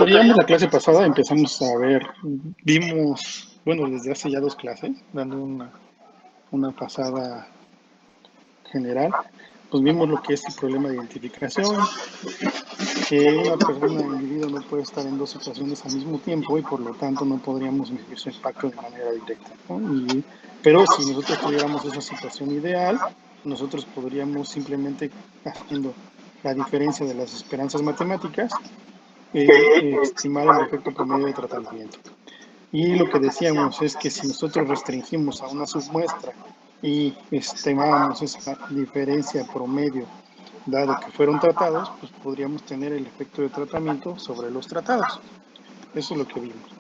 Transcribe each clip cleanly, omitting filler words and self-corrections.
veíamos la clase pasada, empezamos a ver, vimos, bueno, desde hace ya 2 clases, dando una pasada general, pues vimos lo que es el problema de identificación, que una persona, individuo, no puede estar en 2 situaciones al mismo tiempo y por lo tanto no podríamos medir su impacto de manera directa, ¿no? Pero si nosotros tuviéramos esa situación ideal, nosotros podríamos simplemente, haciendo la diferencia de las esperanzas matemáticas, estimar el efecto promedio de tratamiento. Y lo que decíamos es que si nosotros restringimos a una submuestra y estimamos esa diferencia promedio, dado que fueron tratados, pues podríamos tener el efecto de tratamiento sobre los tratados. Eso es lo que vimos.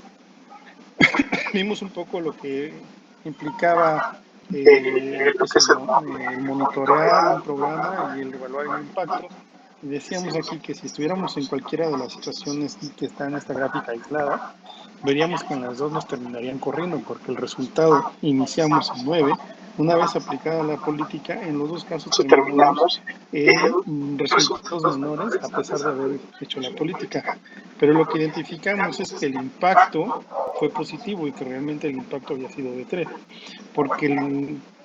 Vimos un poco lo que implicaba lo que es el monitorear un programa y el evaluar el impacto. Y decíamos aquí que si estuviéramos en cualquiera de las situaciones que está en esta gráfica aislada, veríamos que en las dos nos terminarían corriendo, porque el resultado iniciamos en 9. Una vez aplicada la política, en los dos casos terminamos en resultados menores a pesar de haber hecho la política. Pero lo que identificamos es que el impacto fue positivo y que realmente el impacto había sido de 3, porque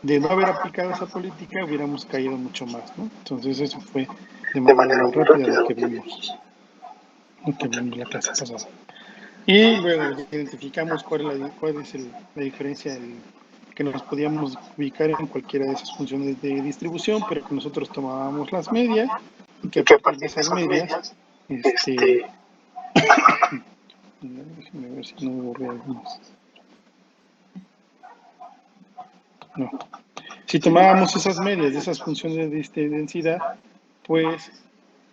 de no haber aplicado esa política hubiéramos caído mucho más, ¿no? Entonces eso fue de manera muy rápida lo que vimos la clase pasada. Y luego ya identificamos cuál es la diferencia que nos podíamos ubicar en cualquiera de esas funciones de distribución, pero que nosotros tomábamos las medias y que a partir de esas medias, déjenme ver si no me borré algunas. No. Si tomábamos esas medias de esas funciones de densidad, pues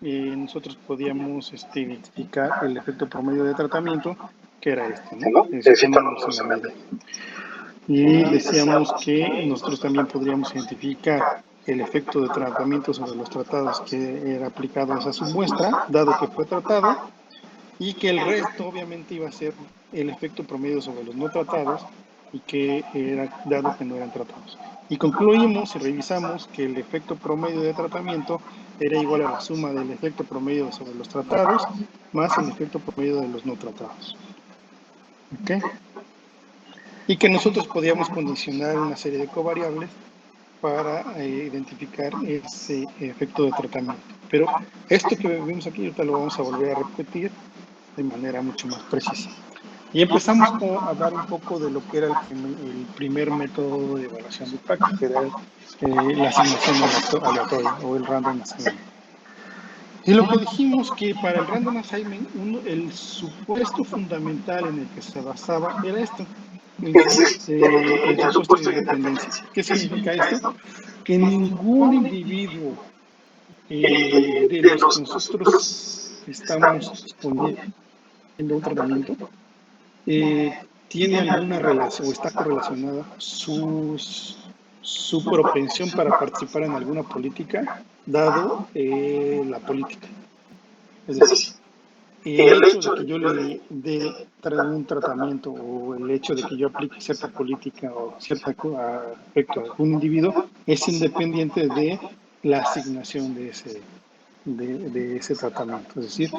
nosotros podíamos identificar el efecto promedio de tratamiento, que era este, ¿no? Situándonos en la media. Y decíamos que nosotros también podríamos identificar el efecto de tratamiento sobre los tratados que era aplicado a esa submuestra, dado que fue tratado, y que el resto obviamente iba a ser el efecto promedio sobre los no tratados, y que era dado que no eran tratados. Y concluimos y revisamos que el efecto promedio de tratamiento era igual a la suma del efecto promedio sobre los tratados más el efecto promedio de los no tratados. ¿Ok? Y que nosotros podíamos condicionar una serie de covariables para identificar ese efecto de tratamiento. Pero esto que vimos aquí, ahorita lo vamos a volver a repetir de manera mucho más precisa. Y empezamos a hablar un poco de lo que era el primer método de evaluación de impacto, que era la asignación aleatoria o el random assignment. Y lo que dijimos que para el random assignment, el supuesto fundamental en el que se basaba era esto, el supuesto de independencia. ¿Qué significa esto? Que ningún individuo de los que nosotros estamos poniendo un tratamiento tiene alguna relación o está correlacionada su propensión para participar en alguna política, dado la política. Es decir, el hecho de que yo le dé un tratamiento o el hecho de que yo aplique cierta política o cierto aspecto a algún individuo es independiente de la asignación de ese tratamiento. Es decir,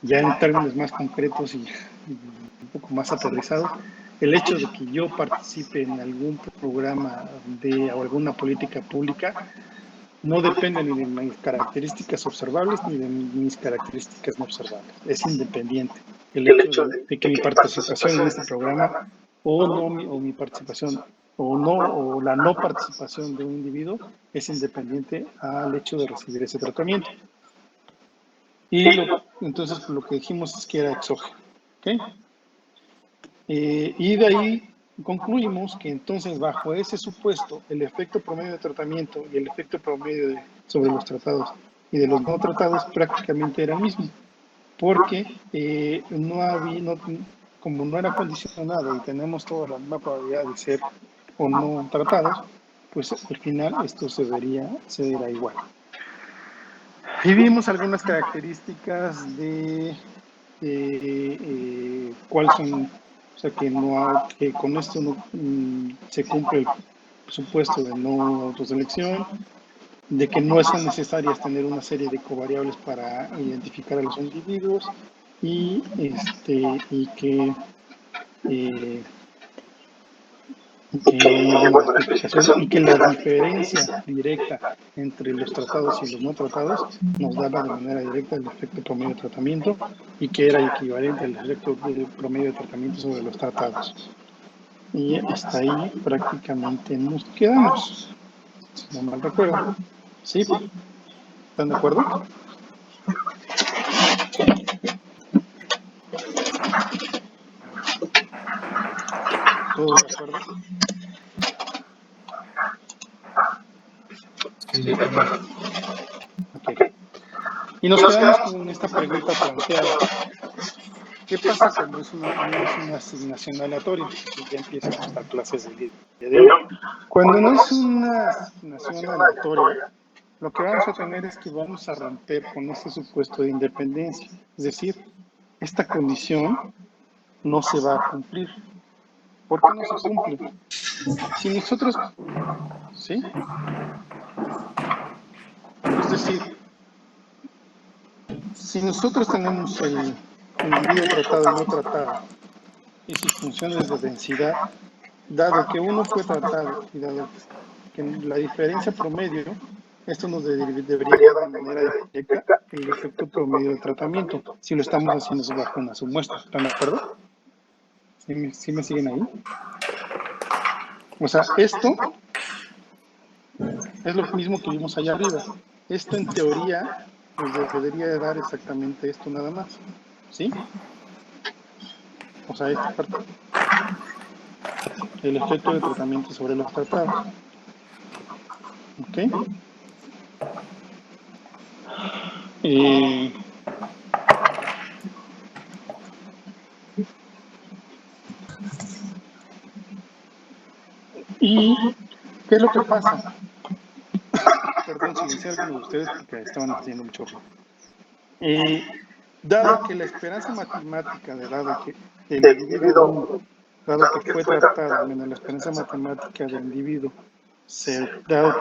ya en términos más concretos y un poco más aterrizados, el hecho de que yo participe en algún programa o alguna política pública no depende ni de mis características observables ni de mis características no observables. Es independiente. El hecho de que mi participación en este programa o mi participación o la no participación de un individuo es independiente al hecho de recibir ese tratamiento. Y entonces lo que dijimos es que era exógeno. ¿Okay? Y de ahí concluimos que entonces bajo ese supuesto el efecto promedio de tratamiento y el efecto promedio sobre los tratados y de los no tratados prácticamente era el mismo, porque como no era condicionado y tenemos toda la misma probabilidad de ser o no tratados, pues al final esto se verá igual. Y vimos algunas características de cuáles son, o sea, que con esto no se cumple el supuesto de no autoselección, de que no son necesarias tener una serie de covariables para identificar a los individuos, y que bueno, la explicación y que la diferencia directa entre los tratados y los no tratados nos daba de manera directa el efecto promedio de tratamiento y que era equivalente al efecto promedio de tratamiento sobre los tratados. Y hasta ahí prácticamente nos quedamos, si no mal recuerdo. ¿Sí? ¿Están de acuerdo? ¿Todos de acuerdo? Sí, de acuerdo. Ok. Y nos quedamos con esta pregunta planteada. ¿Qué pasa cuando no es una asignación aleatoria? Y ya empiezan nuestras clases del día de hoy. Cuando no es una asignación aleatoria, lo que vamos a tener es que vamos a romper con este supuesto de independencia. Es decir, esta condición no se va a cumplir. ¿Por qué no se cumple? Si nosotros, ¿sí? Es decir, si nosotros tenemos el individuo tratado y no tratado y sus funciones de densidad, dado que uno fue tratado y dado que la diferencia promedio, esto nos debería dar de manera directa el efecto promedio de tratamiento, si lo estamos haciendo bajo una submuestra. ¿Están de acuerdo? ¿Sí me siguen ahí? O sea, esto es lo mismo que vimos allá arriba. Esto en teoría nos debería de dar exactamente esto nada más. ¿Sí? O sea, esta parte. El efecto de tratamiento sobre los tratados. ¿Ok? ¿Y qué es lo que pasa? Perdón, silencié a algunos de ustedes porque estaban haciendo mucho ruido. Dado que la esperanza matemática de dado que el individuo 1, dado que fue tratado, menos la esperanza matemática del individuo, dado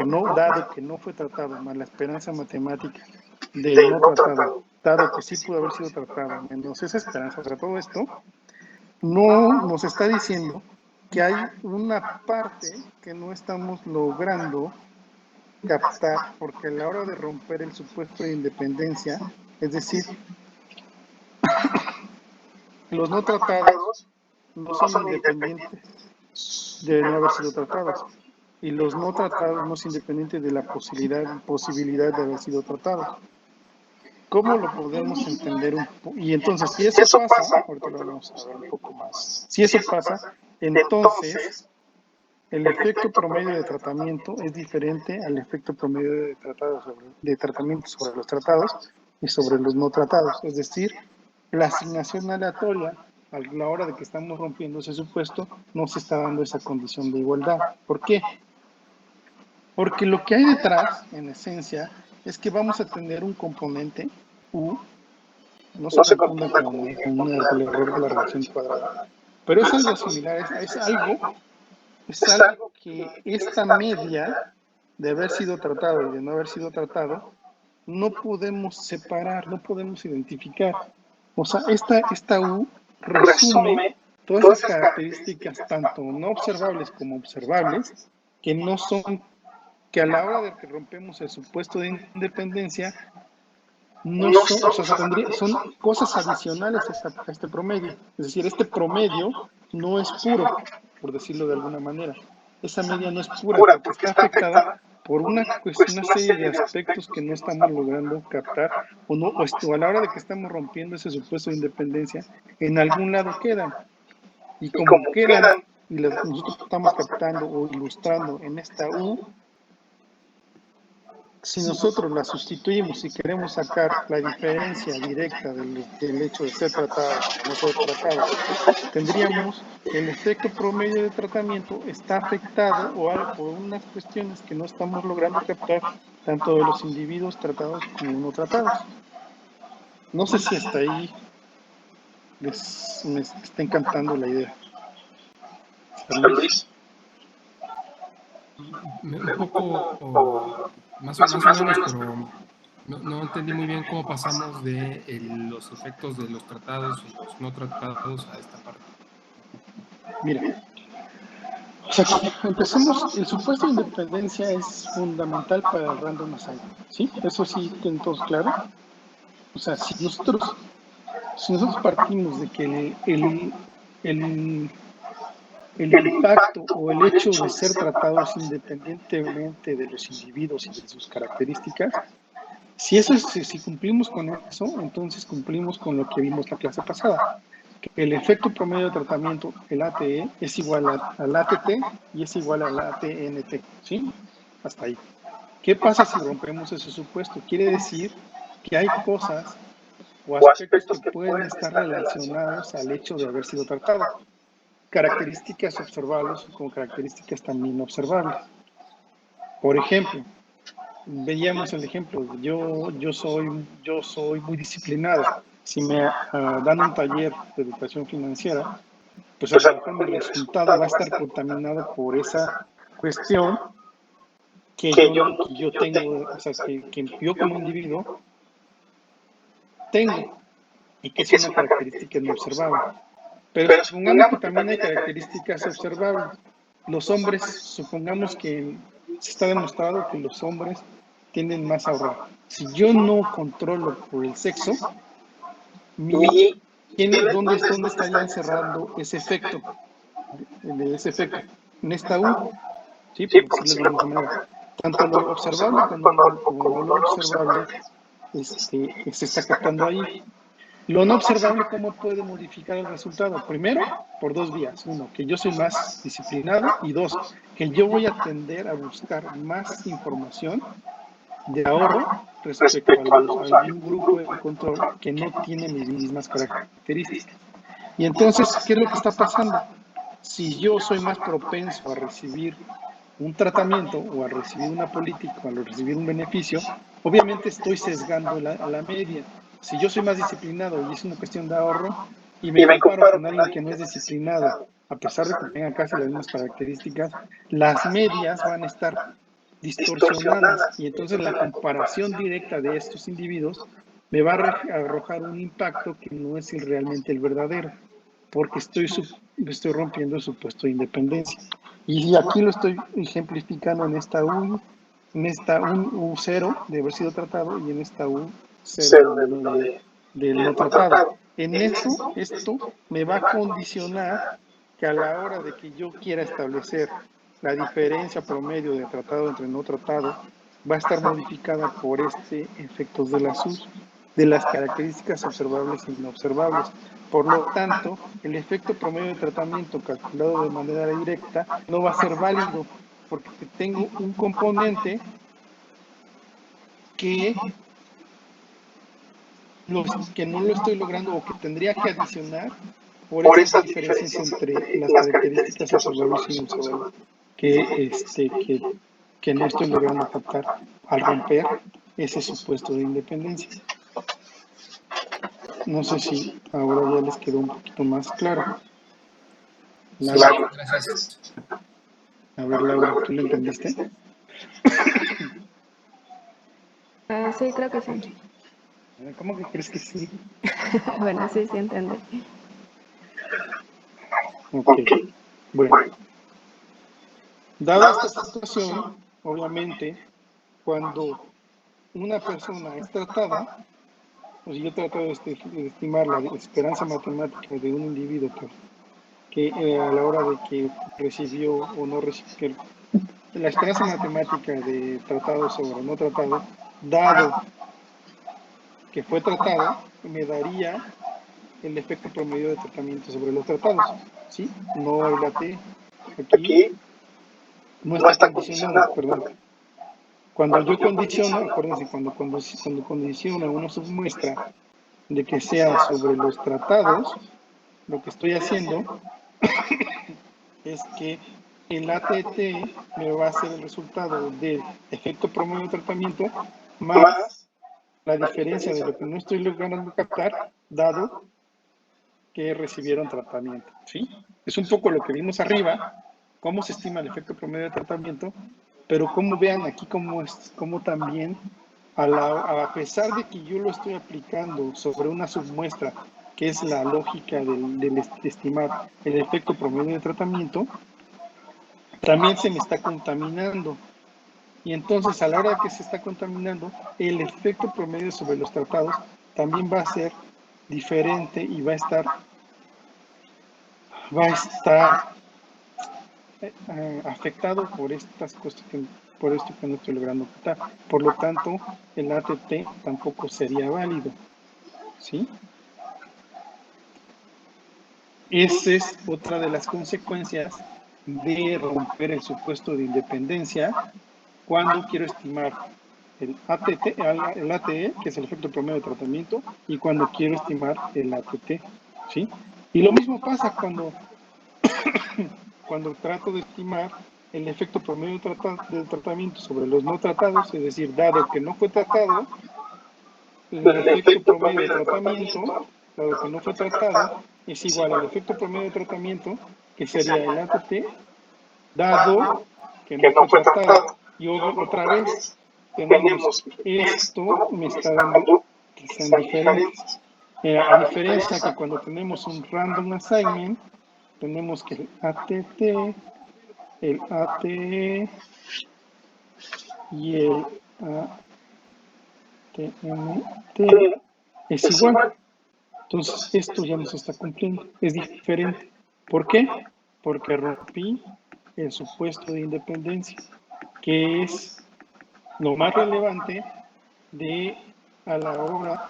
que no fue tratado, más la esperanza matemática del no tratado, dado que sí pudo haber sido tratado, menos esa esperanza, o sea, todo esto, no nos está diciendo que hay una parte que no estamos logrando captar, porque a la hora de romper el supuesto de independencia, es decir, los no tratados no son independientes de no haber sido tratados, y los no tratados no son independientes de la posibilidad de haber sido tratados. ¿Cómo lo podemos entender un poco? Y entonces, si eso pasa, ahorita lo vamos a ver un poco más, si eso pasa, entonces el efecto promedio de tratamiento es diferente al efecto promedio de tratamiento sobre los tratados y sobre los no tratados. Es decir, la asignación aleatoria, a la hora de que estamos rompiendo ese supuesto, no se está dando esa condición de igualdad. ¿Por qué? Porque lo que hay detrás, en esencia, es que vamos a tener un componente U, no se confunda con el error de la relación cuadrada, pero es algo similar, es algo que esta media de haber sido tratado y de no haber sido tratado, no podemos separar, no podemos identificar. O sea, esta U resume todas esas características, tanto no observables como observables, que no son, que a la hora de que rompemos el supuesto de independencia, no son, o sea, son cosas adicionales a este promedio. Es decir, este promedio no es puro, por decirlo de alguna manera. Esa media no es pura porque está afectada por una serie de aspectos que no estamos logrando captar o a la hora de que estamos rompiendo ese supuesto de independencia, en algún lado quedan. Y como quedan y nosotros estamos captando o ilustrando en esta U, si nosotros la sustituimos y queremos sacar la diferencia directa del hecho de ser tratado o no ser tratado, tendríamos que el efecto promedio de tratamiento está afectado por unas cuestiones que no estamos logrando captar tanto de los individuos tratados como no tratados. No sé si hasta ahí me está encantando la idea. Luis. Un poco, más o menos, pero No entendí muy bien cómo pasamos de los efectos de los tratados y los no tratados a esta parte. Mira, o sea, empecemos, el supuesto de independencia es fundamental para el random assignment, ¿sí? Eso sí, tienen todos claro. O sea, si nosotros partimos de que el, el impacto o el hecho de ser tratados independientemente de los individuos y de sus características, si cumplimos con eso, entonces cumplimos con lo que vimos la clase pasada, que el efecto promedio de tratamiento, el ATE, es igual al ATT y es igual al ATNT, ¿sí? Hasta ahí. ¿Qué pasa si rompemos ese supuesto? Quiere decir que hay cosas o aspectos que pueden estar relacionados al hecho de haber sido tratado, características observables o como características también observables. Por ejemplo, veíamos el ejemplo, yo soy muy disciplinado. Si me dan un taller de educación financiera, pues a lo mejor mi resultado va a estar contaminado por esa cuestión que yo tengo, o sea, que yo como individuo tengo y que es una característica no observable. Pero supongamos que también hay características observables. Los hombres, supongamos que se está demostrado que los hombres tienden más a ahorrar. Si yo no controlo por el sexo, ¿dónde estaría encerrando ese efecto? De ese efecto. En esta U, ¿sí? Por decirlo de alguna manera. Tanto lo observable como lo no observable se está captando ahí. Lo no observable, ¿cómo puede modificar el resultado? Primero, por dos vías. Uno, que yo soy más disciplinado y dos, que yo voy a tender a buscar más información de ahorro respecto a algún grupo de control que no tiene mis mismas características. Y entonces, ¿qué es lo que está pasando? Si yo soy más propenso a recibir un tratamiento o a recibir una política o a recibir un beneficio, obviamente estoy sesgando a la media. Si yo soy más disciplinado y es una cuestión de ahorro y me comparo con alguien que no es disciplinado, a pesar de que tenga casi las mismas características, las medias van a estar distorsionadas y entonces la comparación directa de estos individuos me va a arrojar un impacto que no es realmente el verdadero, porque estoy rompiendo el supuesto de independencia. Y aquí lo estoy ejemplificando en esta U0 de haber sido tratado y en esta U0 del no tratado. En eso, esto me va a condicionar que a la hora de que yo quiera establecer la diferencia promedio de tratado entre no tratado, va a estar modificada por efectos de las características observables e inobservables. Por lo tanto, el efecto promedio de tratamiento calculado de manera directa no va a ser válido porque tengo un componente que, que no lo estoy logrando o que tendría que adicionar por esas diferencias entre las características observables y inobservables que no estoy logrando captar al romper ese supuesto de independencia. No sé si ahora ya les quedó un poquito más claro. Laura. Sí, gracias. A ver, Laura, ¿tú lo entendiste? Sí, creo que sí. ¿Cómo que crees que sí? Bueno, sí, sí entendí. Ok, bueno. Dada esta situación, obviamente, cuando una persona es tratada, pues yo trato de estimar la esperanza matemática de un individuo que a la hora de que recibió o no recibió, la esperanza matemática de tratado sobre no tratado, dado que fue tratado, me daría el efecto promedio de tratamiento sobre los tratados, ¿sí? No el AT, aquí no está condicionado, perdón. Cuando yo condiciono, acuérdense, cuando condiciono una submuestra de que sea sobre los tratados, lo que estoy haciendo es que el ATT me va a ser el resultado del efecto promedio de tratamiento más la diferencia de lo que no estoy logrando captar, dado que recibieron tratamiento, ¿sí? Es un poco lo que vimos arriba, cómo se estima el efecto promedio de tratamiento, pero como vean aquí cómo también a pesar de que yo lo estoy aplicando sobre una submuestra, que es la lógica del estimar el efecto promedio de tratamiento, también se me está contaminando. Y entonces, a la hora que se está contaminando, el efecto promedio sobre los tratados también va a ser diferente y va a estar afectado por estas cosas por esto que no estoy logrando quitar. Por lo tanto, el ATT tampoco sería válido, ¿sí? Esa es otra de las consecuencias de romper el supuesto de independencia cuando quiero estimar el ATE, que es el efecto promedio de tratamiento, y cuando quiero estimar el ATT, ¿sí? Y lo mismo pasa cuando trato de estimar el efecto promedio del tratamiento sobre los no tratados, es decir, dado que no fue tratado, el efecto promedio de tratamiento, dado que no fue tratado, es igual al efecto promedio de tratamiento, que sería el ATT, dado que no fue tratado. Y otra vez tenemos esto, me está dando que sean diferentes. A diferencia que cuando tenemos un random assignment, tenemos que el ATT, el ATE y el ATMT es igual. Entonces, esto ya no se está cumpliendo, es diferente. ¿Por qué? Porque rompí el supuesto de independencia, que es lo más relevante a la hora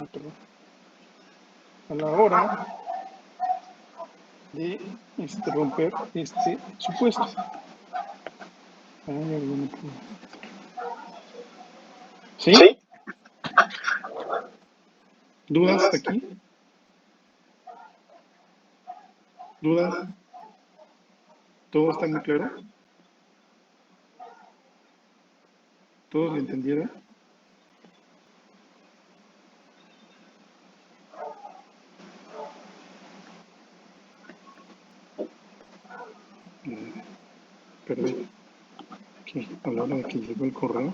de romper este supuesto. ¿Sí? ¿Dudas hasta aquí? ¿Dudas? ¿Todo está muy claro? ¿Todos lo entendieron? Perdón. ¿Qué? A la hora de que llegó el correo.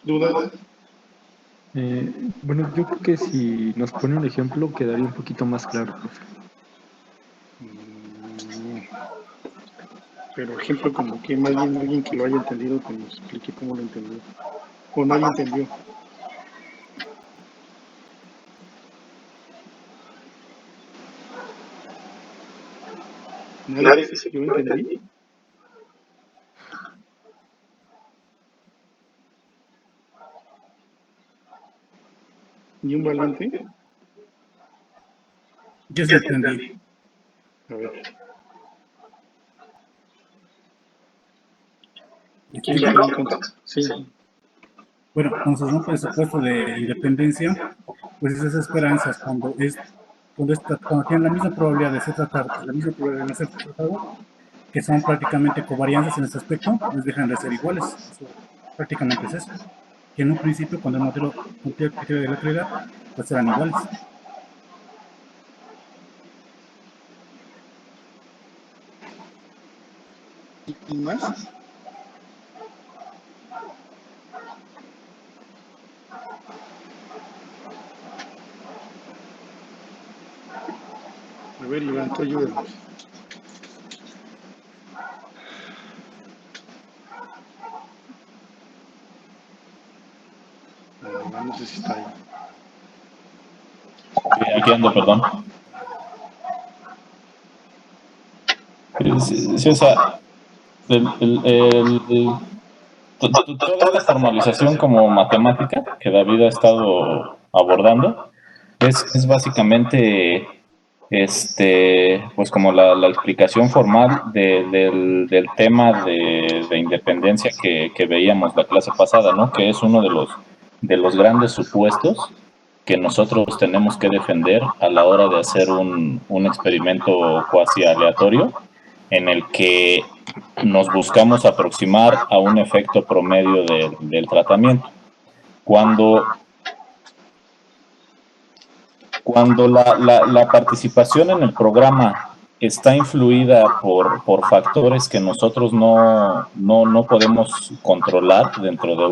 ¿Dudas? Bueno, yo creo que si nos pone un ejemplo quedaría un poquito más claro, profe. Pero ejemplo como que más bien alguien que lo haya entendido que nos explique cómo lo entendió. O nadie entendió. ¿Nadie dice que yo entendí? ¿Ni un valiente? Yo sí entendí. A ver. ¿Quién ¿Quién quiere contestar? Sí. Bueno, cuando se rompe el supuesto de independencia, pues esas esperanzas, cuando tienen la misma probabilidad de ser tratado, la misma probabilidad de no ser tratado, que son prácticamente covarianzas en este aspecto, pues dejan de ser iguales. Eso, prácticamente es eso. Que en un principio, cuando el modelo cumplía el criterio de aleatoriedad, pues eran iguales. ¿Y más? A ver, Iván, tú ayúdanos. No sé si está ahí. Aquí ando, perdón. Sí, o sea, toda esta formalización como matemática que David ha estado abordando es básicamente pues como la explicación formal del tema de independencia que veíamos la clase pasada, ¿no? Que es uno de los grandes supuestos que nosotros tenemos que defender a la hora de hacer un experimento cuasi aleatorio en el que nos buscamos aproximar a un efecto promedio del tratamiento. Cuando la participación en el programa está influida por factores que nosotros no podemos controlar dentro de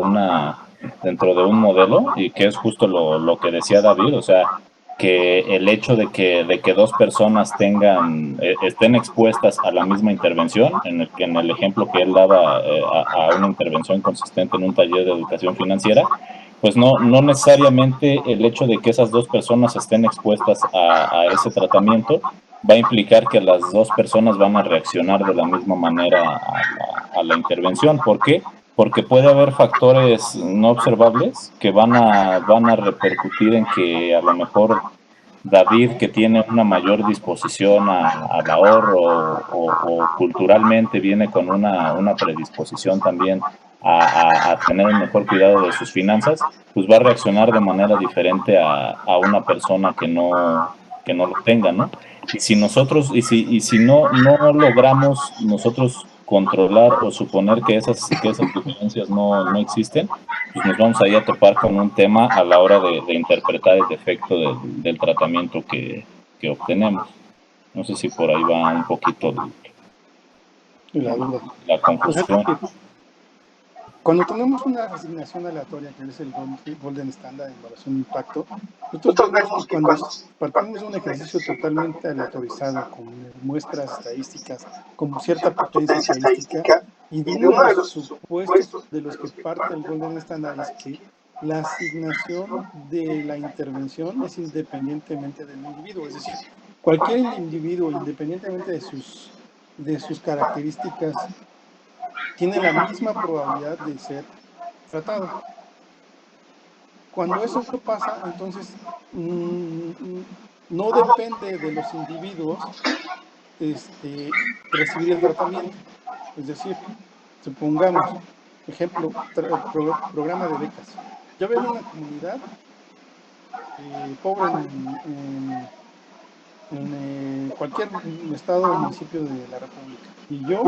un modelo, y que es justo lo que decía David, o sea, que el hecho de que dos personas estén expuestas a la misma intervención, en el ejemplo que él daba, a una intervención consistente en un taller de educación financiera, pues no necesariamente el hecho de que esas dos personas estén expuestas a ese tratamiento va a implicar que las dos personas van a reaccionar de la misma manera a la intervención. ¿Por qué? Porque puede haber factores no observables que van a repercutir en que a lo mejor David, que tiene una mayor disposición al ahorro, o culturalmente viene con una predisposición también a tener un mejor cuidado de sus finanzas, pues va a reaccionar de manera diferente a una persona que no lo tenga, ¿no? Y si nosotros, y si no logramos nosotros controlar o suponer que esas diferencias no existen, pues nos vamos ahí a topar con un tema a la hora de interpretar el efecto del tratamiento que obtenemos. No sé si por ahí va un poquito La duda. la confusión. Cuando tenemos una resignación aleatoria, que es el Golden Standard de evaluación de impacto, nosotros vemos que cuando partimos de un ejercicio totalmente aleatorizado, con muestras estadísticas, con cierta potencia estadística, y de uno de los supuestos de los que parte el Golden Standard es que la asignación de la intervención es independientemente del individuo, es decir, cualquier individuo, independientemente de sus características, tiene la misma probabilidad de ser tratado. Cuando eso pasa, entonces no depende de los individuos recibir el tratamiento. Es decir, supongamos, ejemplo, programa de becas. Yo veo una comunidad pobre en cualquier estado o municipio de la República, y yo,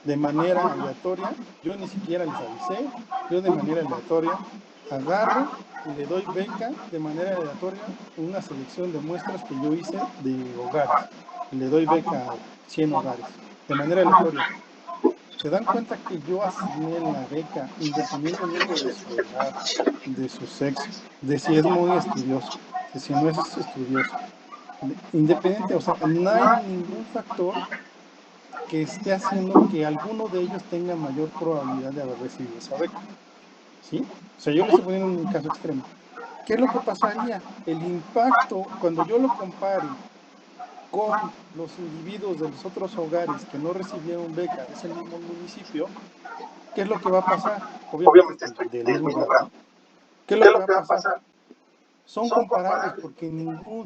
de manera aleatoria, yo ni siquiera les avisé, yo de manera aleatoria agarro y le doy beca de manera aleatoria, una selección de muestras que yo hice de hogares, y le doy beca a 100 hogares de manera aleatoria. Se dan cuenta que yo asigné la beca independientemente de su edad, de su sexo, de si es muy estudioso, de si no es estudioso, independiente, o sea, no hay ningún factor que esté haciendo que alguno de ellos tenga mayor probabilidad de haber recibido esa beca, ¿sí? O sea, yo le estoy poniendo un caso extremo. ¿Qué es lo que pasaría? El impacto, cuando yo lo compare con los individuos de los otros hogares que no recibieron beca de ese mismo municipio, ¿qué es lo que va a pasar? Obviamente estoy del mismo grado, ¿no? ¿Qué es lo que va a pasar? Son comparables porque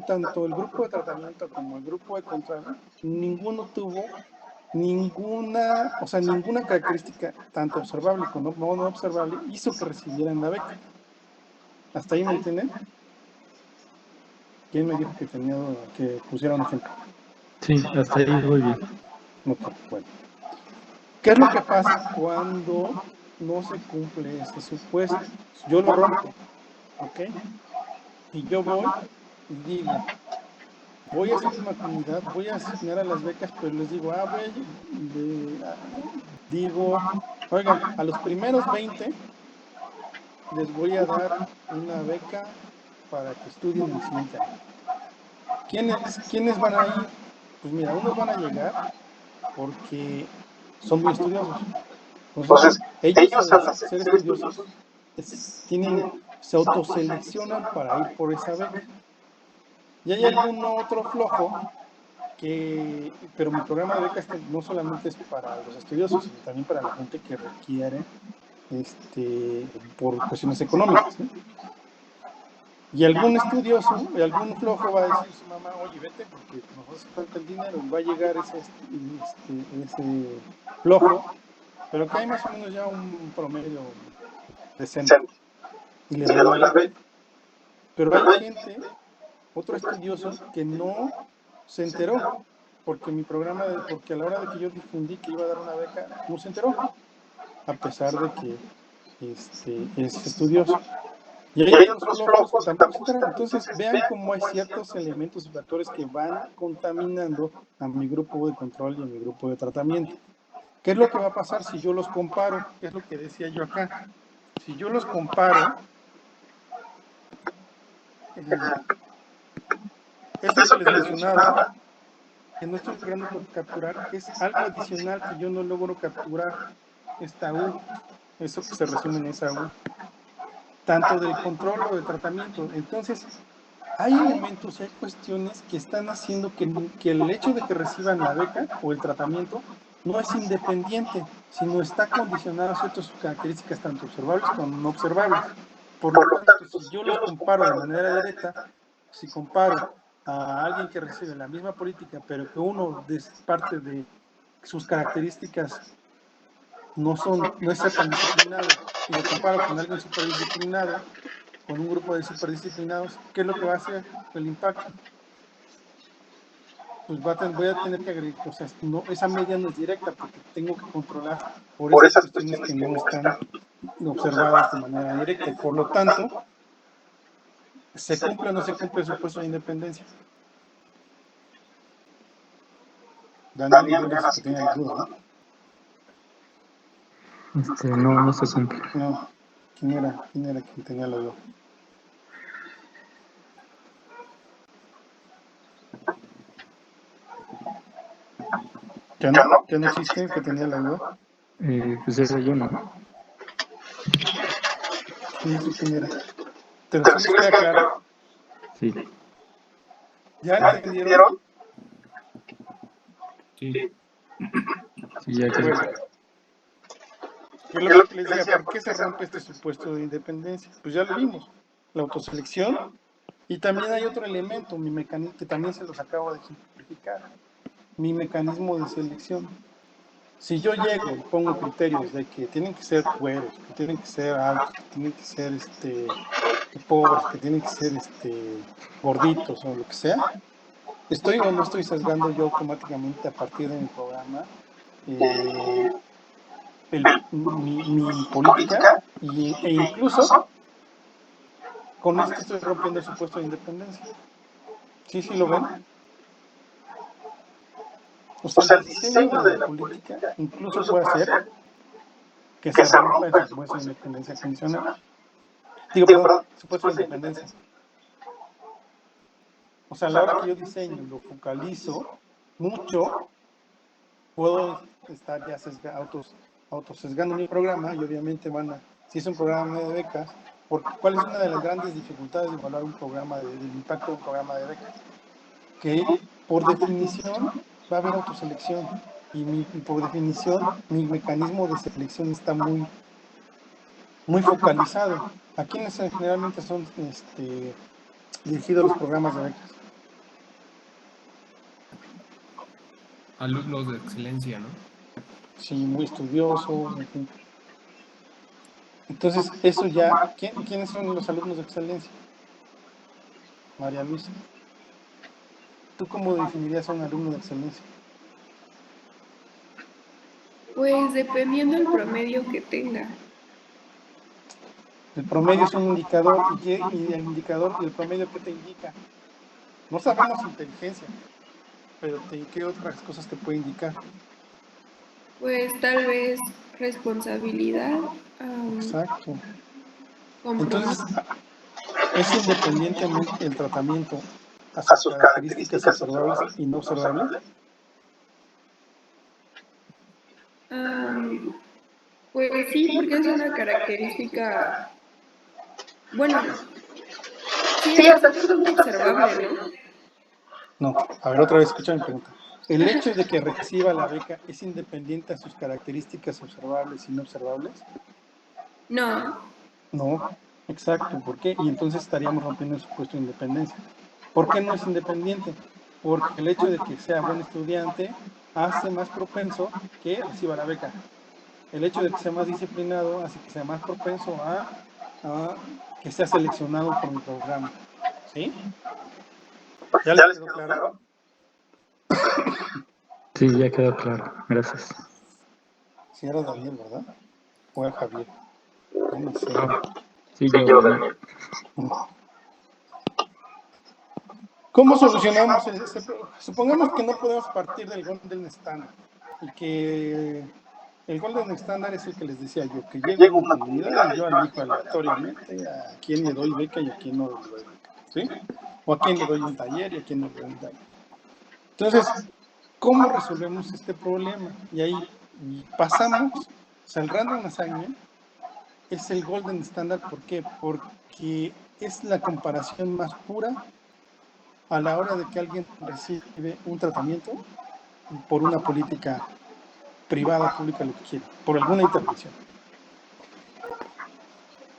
tanto el grupo de tratamiento como el grupo de control, ninguno tuvo ninguna característica, tanto observable como no observable, hizo que recibieran la beca. ¿Hasta ahí me entienden? ¿Quién me dijo que pusiera un ejemplo? Sí, hasta ahí voy bien. Ok, bueno. ¿Qué es lo que pasa cuando no se cumple ese supuesto? Yo lo rompo, ¿ok? Y yo voy y digo, voy a esa misma comunidad, voy a asignar a las becas, pero les digo, oigan, a los primeros 20 les voy a dar una beca para que estudien el siguiente año. ¿Quiénes van a ir? Pues mira, unos van a llegar porque son muy estudiosos. Entonces, ellos al ser estudiosos se autoseleccionan para ir por esa beca. Y hay algún otro flojo pero mi programa de becas no solamente es para los estudiosos, sino también para la gente que requiere por cuestiones económicas, ¿no? Y algún estudioso, y algún flojo va a decir a su mamá, oye, vete porque nos hace falta el dinero, y va a llegar ese flojo, pero que hay más o menos ya un promedio decente, y le doy la beca. Pero hay gente, otro estudioso, que no se enteró, porque porque a la hora de que yo difundí que iba a dar una beca, no se enteró, a pesar de que es estudioso. Y hay otros flojos que tampoco se enteran. Entonces, vean cómo hay ciertos elementos y factores que van contaminando a mi grupo de control y a mi grupo de tratamiento. ¿Qué es lo que va a pasar si yo los comparo? ¿Qué es lo que decía yo acá? Si yo los comparo, esto que les mencionaba, que no estoy logrando capturar, es algo adicional que yo no logro capturar, esta U, eso que se resume en esa U, tanto del control o del tratamiento. Entonces, hay elementos y hay cuestiones que están haciendo que el hecho de que reciban la beca o el tratamiento no es independiente, sino está condicionado a ciertas características tanto observables como no observables. Por lo tanto, si yo los comparo de manera directa, si comparo a alguien que recibe la misma política, pero que uno es parte de sus características no es ser tan disciplinado, y lo comparo con alguien superdisciplinado, con un grupo de superdisciplinados, ¿qué es lo que va a hacer el impacto? Pues voy a tener que agregar, o sea, no, esa media no es directa porque tengo que controlar por esas cuestiones que no están observadas de manera directa, y por lo tanto, ¿se cumple o no se cumple el supuesto de independencia? Daniel, yo no sé que tenía la duda, ¿no? No se cumple. No, ¿quién era quien tenía la duda? ¿Ya no existe el que tenía la duda? Pues era yo, ¿no? ¿Quién era? ¿Te lo sí les queda claro? Sí. ¿Ya entendieron? Sí. Sí, ya que... Bueno, ¿qué es lo que les decía? ¿Por qué se rompe este supuesto de independencia? Pues ya lo vimos, la autoselección, y también hay otro elemento, mi mecanismo, que también se los acabo de ejemplificar, mi mecanismo de selección. Si yo llego y pongo criterios de que tienen que ser güeros, que tienen que ser altos, que tienen que ser pobres, que tienen que ser gorditos o lo que sea, ¿estoy o no estoy sesgando yo automáticamente a partir de mi programa mi política? E incluso con esto estoy rompiendo el supuesto de independencia. ¿Sí lo ven? O sea, el diseño de la política incluso puede hacer que se rompa el supuesto de independencia condicional. Perdón, supuesto de independencia. O sea, a la hora que yo diseño y lo focalizo mucho, puedo estar ya autosesgando mi programa, y obviamente si es un programa de becas, ¿cuál es una de las grandes dificultades de evaluar un programa del impacto de un programa de becas? Que por definición va a haber autoselección, y por definición mi mecanismo de selección está muy, muy focalizado. ¿A quiénes generalmente son dirigidos los programas de becas? Alumnos de excelencia, ¿no? Sí, muy estudiosos, en fin. Entonces, eso ya, ¿quiénes son los alumnos de excelencia? María Luisa, ¿tú cómo definirías a un alumno de excelencia? Pues dependiendo del promedio que tenga. El promedio es un indicador, y el indicador y el promedio, ¿qué te indica? No sabemos inteligencia, pero ¿qué otras cosas te puede indicar? Pues tal vez responsabilidad, Exacto. compromiso. Entonces, ¿es independientemente el tratamiento a sus características observables y no observables? Pues sí, porque es una característica, bueno, sí, hasta cierto punto observable, ¿no? No, a ver, otra vez, escucha mi pregunta. ¿El hecho de que reciba la beca es independiente a sus características observables y no observables? No, No, exacto. ¿Por qué? Y entonces estaríamos rompiendo el supuesto de independencia. ¿Por qué no es independiente? Porque el hecho de que sea buen estudiante hace más propenso que reciba la beca. El hecho de que sea más disciplinado hace que sea más propenso a que sea seleccionado por mi programa. ¿Sí? ¿Ya les quedó claro? Sí, ya quedó claro. Gracias. Sí, era Daniel, ¿verdad? O era Javier. No me sé. Sí, yo, Daniel. ¿Cómo solucionamos ese problema? Supongamos que no podemos partir del Golden Standard y que el Golden Standard es el que les decía yo, que llego a una comunidad y yo elijo aleatoriamente a quién le doy beca y a quién no le doy beca, ¿sí? O a quién le doy un taller y a quién no le doy un taller. Entonces, ¿cómo resolvemos este problema? Y ahí pasamos, o sea, el Random Assignment es el Golden Standard, ¿por qué? Porque es la comparación más pura a la hora de que alguien recibe un tratamiento por una política privada, pública, lo que quiera, por alguna intervención.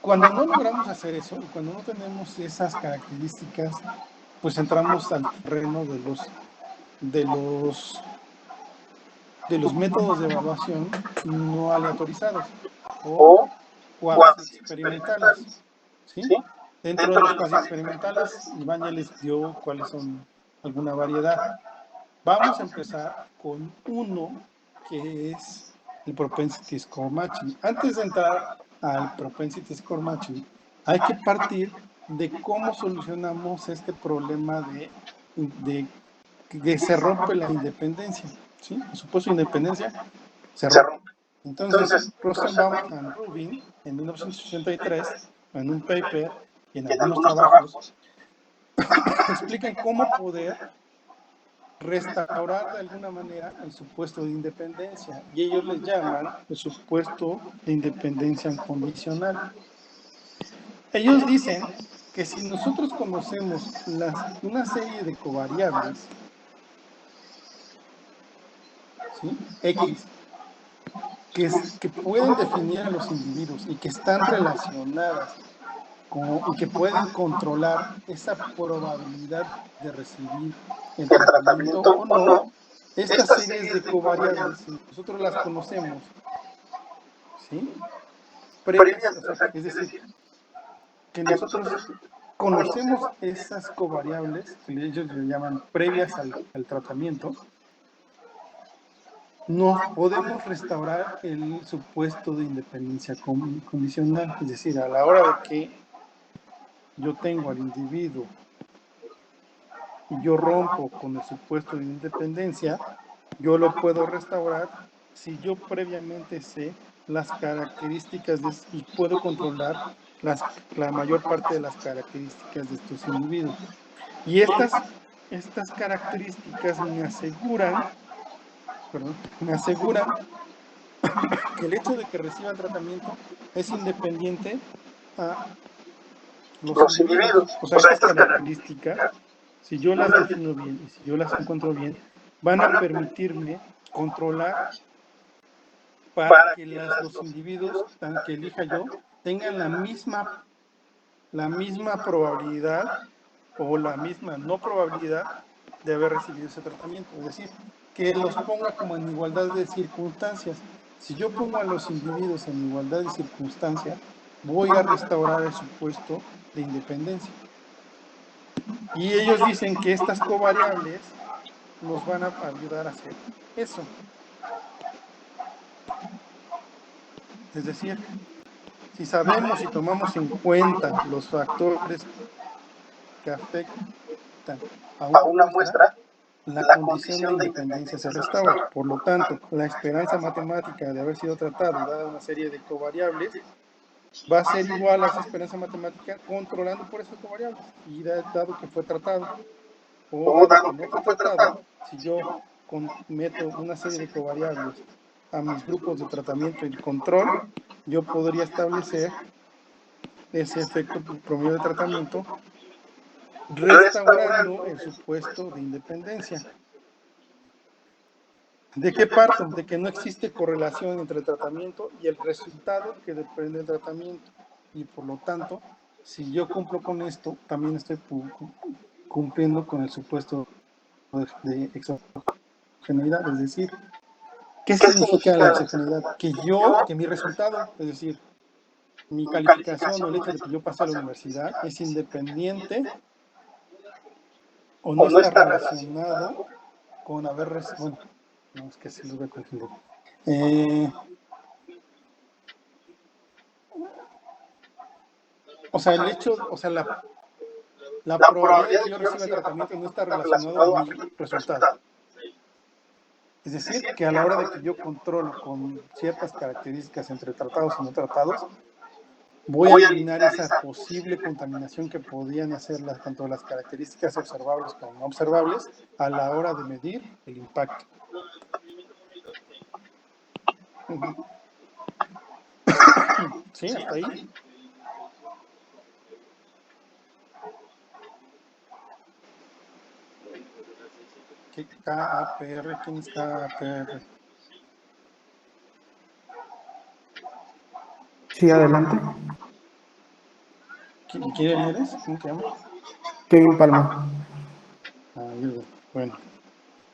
Cuando no logramos hacer eso, cuando no tenemos esas características, pues entramos al terreno de los métodos de evaluación no aleatorizados o cuasi experimentales, ¿sí? Dentro de los cuasi experimentales, Iván ya les dio cuáles son alguna variedad. Vamos a empezar con uno que es el Propensity Score Matching. Antes de entrar al Propensity Score Matching, hay que partir de cómo solucionamos este problema de que se rompe la independencia. ¿Sí? Por supuesto, independencia se rompe. Entonces, Rosenbaum y Rubin, en 1983, en un paper y en algunos trabajos, explican cómo poder restaurar de alguna manera el supuesto de independencia, y ellos les llaman el supuesto de independencia incondicional. Ellos dicen que si nosotros conocemos una serie de covariables, ¿sí? X, que pueden definir a los individuos y que están relacionadas y que pueden controlar esa probabilidad de recibir el tratamiento o no, estas series de covariables, si nosotros las conocemos, ¿sí? Previas, o sea, es decir, que nosotros conocemos esas covariables, que ellos le llaman previas al tratamiento, nos podemos restaurar el supuesto de independencia condicional, es decir, a la hora de que yo tengo al individuo y yo rompo con el supuesto de independencia, yo lo puedo restaurar si yo previamente sé las características y puedo controlar la mayor parte de las características de estos individuos. Y estas características me aseguran que el hecho de que reciba tratamiento es independiente a los individuos. O sea, estas características, si yo las defino bien y si yo las encuentro bien, van a permitirme controlar para que los individuos, tan que elija yo, tengan la misma probabilidad o la misma no probabilidad de haber recibido ese tratamiento. Es decir, que los ponga como en igualdad de circunstancias. Si yo pongo a los individuos en igualdad de circunstancias, voy a restaurar el supuesto de independencia. Y ellos dicen que estas covariables nos van a ayudar a hacer eso. Es decir, si sabemos y tomamos en cuenta los factores que afectan a una muestra, la condición de independencia se restaura. Por lo tanto, la esperanza matemática de haber sido tratado, dada una serie de covariables, va a ser igual a esa esperanza matemática controlando por esas covariables. Y dado que fue tratado, o dado que no fue tratado, si yo meto una serie de covariables a mis grupos de tratamiento y control, yo podría establecer ese efecto promedio de tratamiento restaurando el supuesto de independencia. ¿De qué parto? De que no existe correlación entre el tratamiento y el resultado que depende del tratamiento. Y por lo tanto, si yo cumplo con esto, también estoy cumpliendo con el supuesto de exogeneidad. Es decir, ¿qué significa la exogeneidad? Que mi resultado, es decir, mi calificación o el hecho de que yo pase a la universidad es independiente o no está relacionado con haber recibido. Bueno, no, es que sí lo voy a confundir. o sea, el hecho, o sea, la probabilidad de que yo reciba tratamiento no está relacionado a mi resultado. Es decir, que a la hora de que yo controlo con ciertas características entre tratados y no tratados, voy a eliminar esa posible contaminación que podían hacer tanto las características observables como no observables a la hora de medir el impacto. ¿Sí? ¿Hasta ahí? ¿Qué KAPR? ¿Quién es KAPR? Sí, adelante. ¿Quién eres? ¿Cómo te llamas? Kevin Palma. Bueno,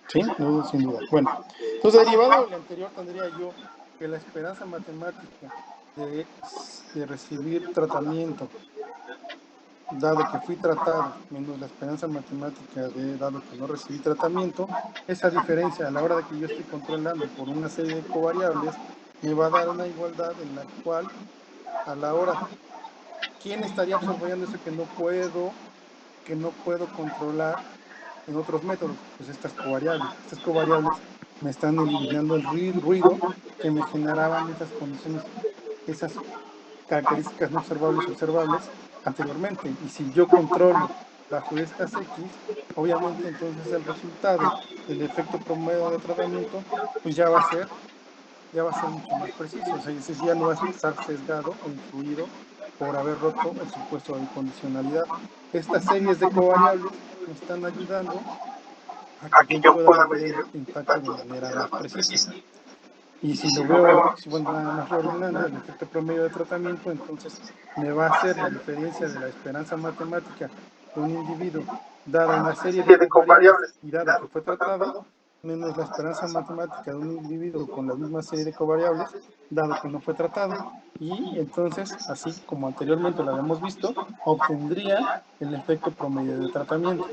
sí, no, sin duda. Bueno, entonces derivado del anterior tendría yo que la esperanza matemática de recibir tratamiento, dado que fui tratado, menos la esperanza matemática de dado que no recibí tratamiento, esa diferencia a la hora de que yo estoy controlando por una serie de covariables me va a dar una igualdad en la cual a la hora, ¿quién estaría absorbiendo eso que no puedo controlar en otros métodos? Pues estas covariables. Estas covariables me están eliminando el ruido que me generaban esas condiciones, esas características no observables anteriormente. Y si yo controlo bajo estas X, obviamente entonces el resultado del efecto promedio de tratamiento pues ya va a ser mucho más preciso. O sea, ese ya no va a estar sesgado o influido por haber roto el supuesto de condicionalidad. Estas series de covariables me están ayudando a que yo pueda medir el impacto de manera más precisa. Y si lo veo, bueno, nada más reordenando el efecto promedio de tratamiento, entonces me va a hacer la diferencia de la esperanza matemática de un individuo dada una serie de covariables y dado que fue tratado, menos la esperanza matemática de un individuo con la misma serie de covariables dado que no fue tratado. Y entonces, así como anteriormente lo habíamos visto, obtendría el efecto promedio de tratamiento.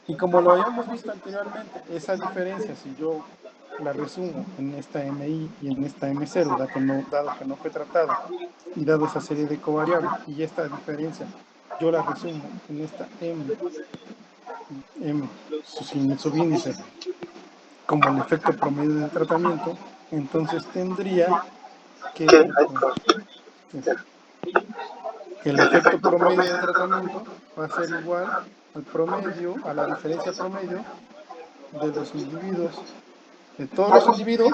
Y como lo habíamos visto anteriormente, esa diferencia, si yo la resumo en esta MI y en esta M0, dado que no fue tratado, y dado esa serie de covariables, y esta diferencia yo la resumo en esta M sin subíndice, como el efecto promedio de tratamiento, entonces tendría que el efecto promedio de tratamiento va a ser igual al promedio, a la diferencia promedio de los individuos, de todos los individuos,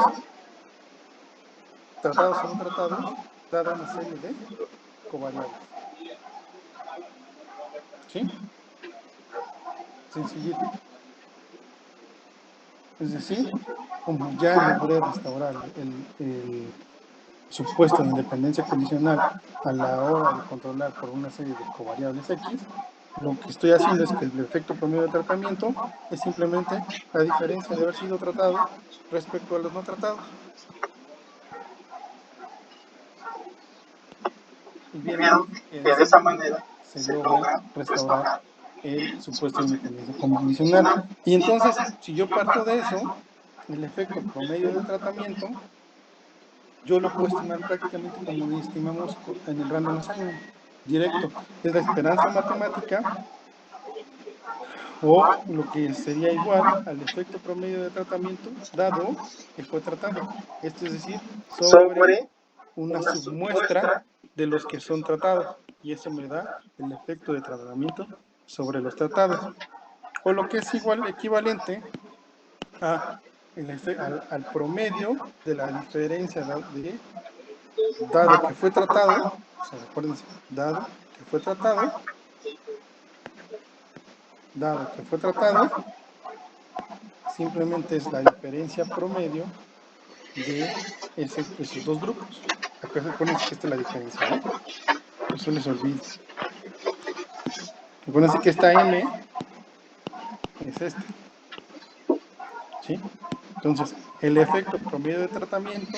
tratados o no tratados, dada una serie de covariables. ¿Sí? Sencillito. Es decir, como ya logré restaurar el supuesto de independencia condicional a la hora de controlar por una serie de covariables X, lo que estoy haciendo es que el efecto promedio de tratamiento es simplemente la diferencia de haber sido tratado respecto a los no tratados. Y vieron que de esa manera se logra restaurar el supuesto de independencia condicional. Y entonces, si yo parto de eso, el efecto promedio de tratamiento, yo lo puedo estimar prácticamente como lo estimamos en el random assignment, directo. Es la esperanza matemática o lo que sería igual al efecto promedio de tratamiento dado que fue tratado. Esto es decir, sobre una submuestra de los que son tratados. Y eso me da el efecto de tratamiento sobre los tratados. O lo que es equivalente al promedio de la diferencia dado que fue tratado, o sea, acuérdense, dado que fue tratado, simplemente es la diferencia promedio de esos dos grupos. Acuérdense que esta es la diferencia, ¿no? Eso les olvida. Acuérdense que esta M es esta. ¿Sí? Entonces, el efecto promedio de tratamiento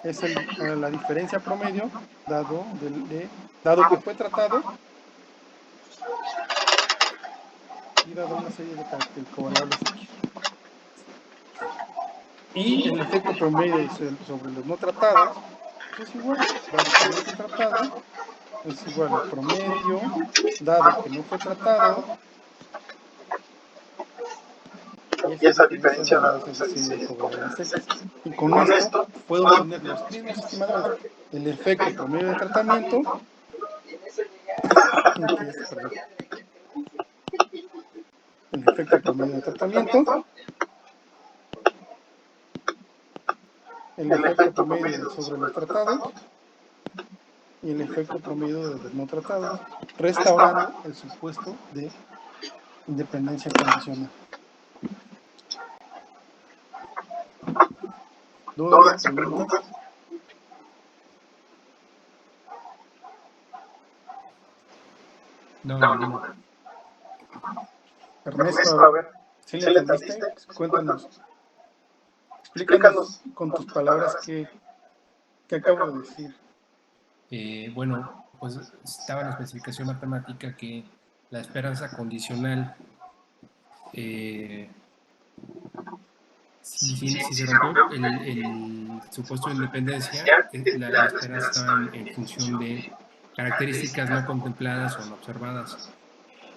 es la diferencia promedio dado que fue tratado y dado una serie de covariables X. Y el efecto promedio sobre los no tratados pues es igual, dado que no fue tratado, es igual al promedio, dado que no fue tratado, y esa diferencia dada esa serie de covariables X. Y con esto puedo obtener los mismos estimadores, el efecto promedio de tratamiento, perdón, el efecto promedio de tratamiento, el efecto promedio sobre los tratados y el efecto promedio de los no tratados, restaurando el supuesto de independencia condicional. ¿Dudas, preguntas? No, ninguno. Ernesto, a ver, ¿sí le entendiste? Cuéntanos. Explícanos con tus palabras qué acabo de decir. Bueno, pues estaba en la especificación matemática que la esperanza condicional, si se rompió el supuesto de independencia, la esperanza estaba en función de características no contempladas o no observadas.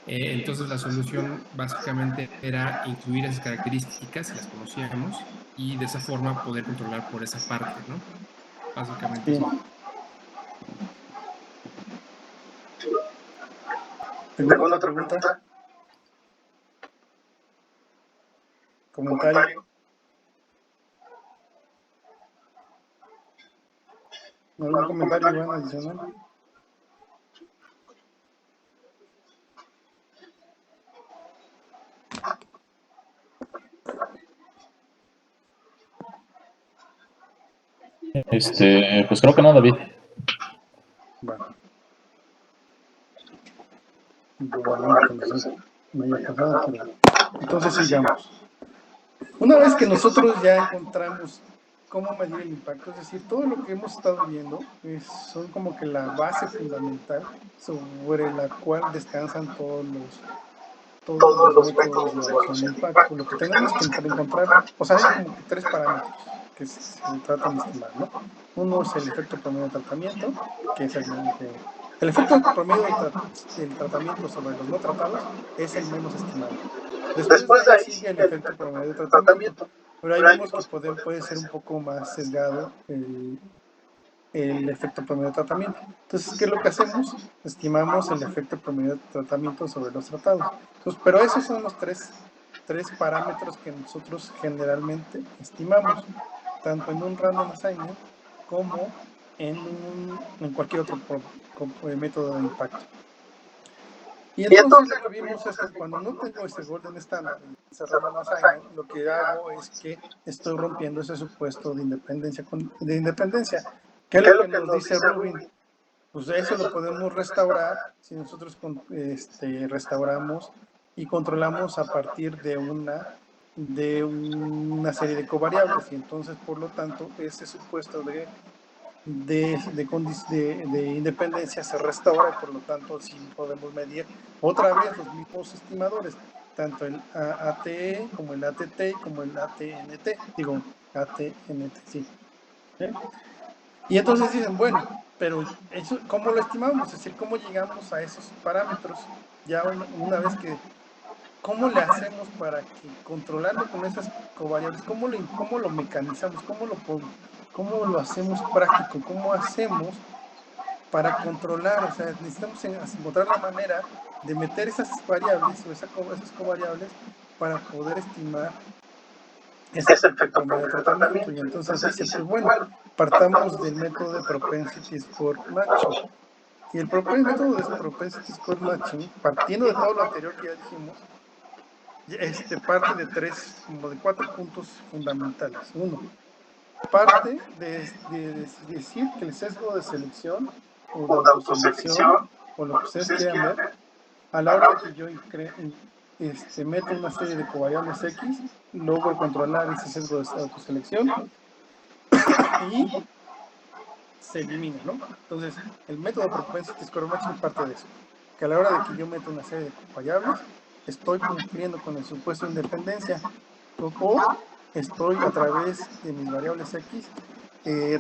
Entonces la solución básicamente era incluir esas características, si las conocíamos, y de esa forma poder controlar por esa parte, ¿no? Básicamente Bien. eso. ¿Alguna otra pregunta? ¿Comentario? ¿Algún comentario, Iván, adicional? Pues creo que no, David. Bueno. Entonces, me haya pasado, pero entonces sigamos. Una vez que nosotros ya encontramos cómo medir el impacto, es decir, todo lo que hemos estado viendo son como que la base fundamental sobre la cual descansan todos los métodos de evaluación de impacto. Lo que tenemos que encontrar, o sea, hay como que 3 parámetros que se tratan de estimar, ¿no? Uno es el efecto promedio de tratamiento, que es el efecto promedio del tratamiento sobre los no tratados es el menos estimado. Después de ahí sigue el efecto promedio de tratamiento, pero ahí vemos que puede ser un poco más sesgado el efecto promedio de tratamiento. Entonces, ¿qué es lo que hacemos? Estimamos el efecto promedio de tratamiento sobre los tratados. Entonces, pero esos son los tres parámetros que nosotros generalmente estimamos, tanto en un random assignment como en cualquier otro método de impacto. Y entonces lo que vimos es que cuando no tengo ese golden standard, ese random assignment, lo que hago es que estoy rompiendo ese supuesto de independencia. ¿Qué es lo que nos dice Rubin? Pues eso lo podemos restaurar si nosotros restauramos y controlamos a partir de una serie de covariables, y entonces por lo tanto ese supuesto de independencia se restaura, y por lo tanto sí podemos medir otra vez los mismos estimadores, tanto el ATE como el ATT como el ATNT, sí. Y entonces dicen, bueno, pero eso, ¿cómo lo estimamos? Es decir, ¿cómo llegamos a esos parámetros? Ya una vez que, ¿cómo le hacemos para que controlando con esas covariables, cómo lo mecanizamos, cómo lo hacemos práctico, cómo hacemos para controlar? O sea, necesitamos encontrar la manera de meter esas variables o esas covariables para poder estimar ese efecto promedio de tratamiento. Y entonces dice, pues bueno, partamos del método de propensity score matching. Y el método de propensity score matching, partiendo de todo lo anterior que ya dijimos, parte de 4 puntos fundamentales. Uno, parte de decir que el sesgo de selección o de autoselección, o lo que ustedes quieran ver, a la hora de que yo meto una serie de covariables X, logro controlar ese sesgo de autoselección y se elimina, ¿no? Entonces, el método de propensity score matching parte de eso, que a la hora de que yo meto una serie de variables, estoy cumpliendo con el supuesto de independencia, o estoy a través de mis variables X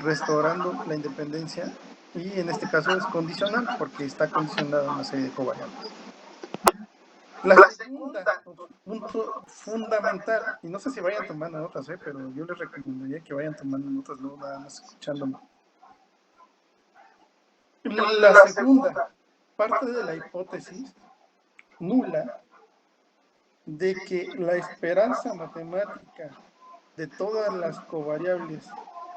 restaurando la independencia y en este caso es condicional porque está condicionado a una serie de covariables. La segunda, punto fundamental, y no sé si vayan tomando notas, pero yo les recomendaría que vayan tomando notas, no nada más escuchándome. La segunda parte de la hipótesis nula de que la esperanza matemática de todas las covariables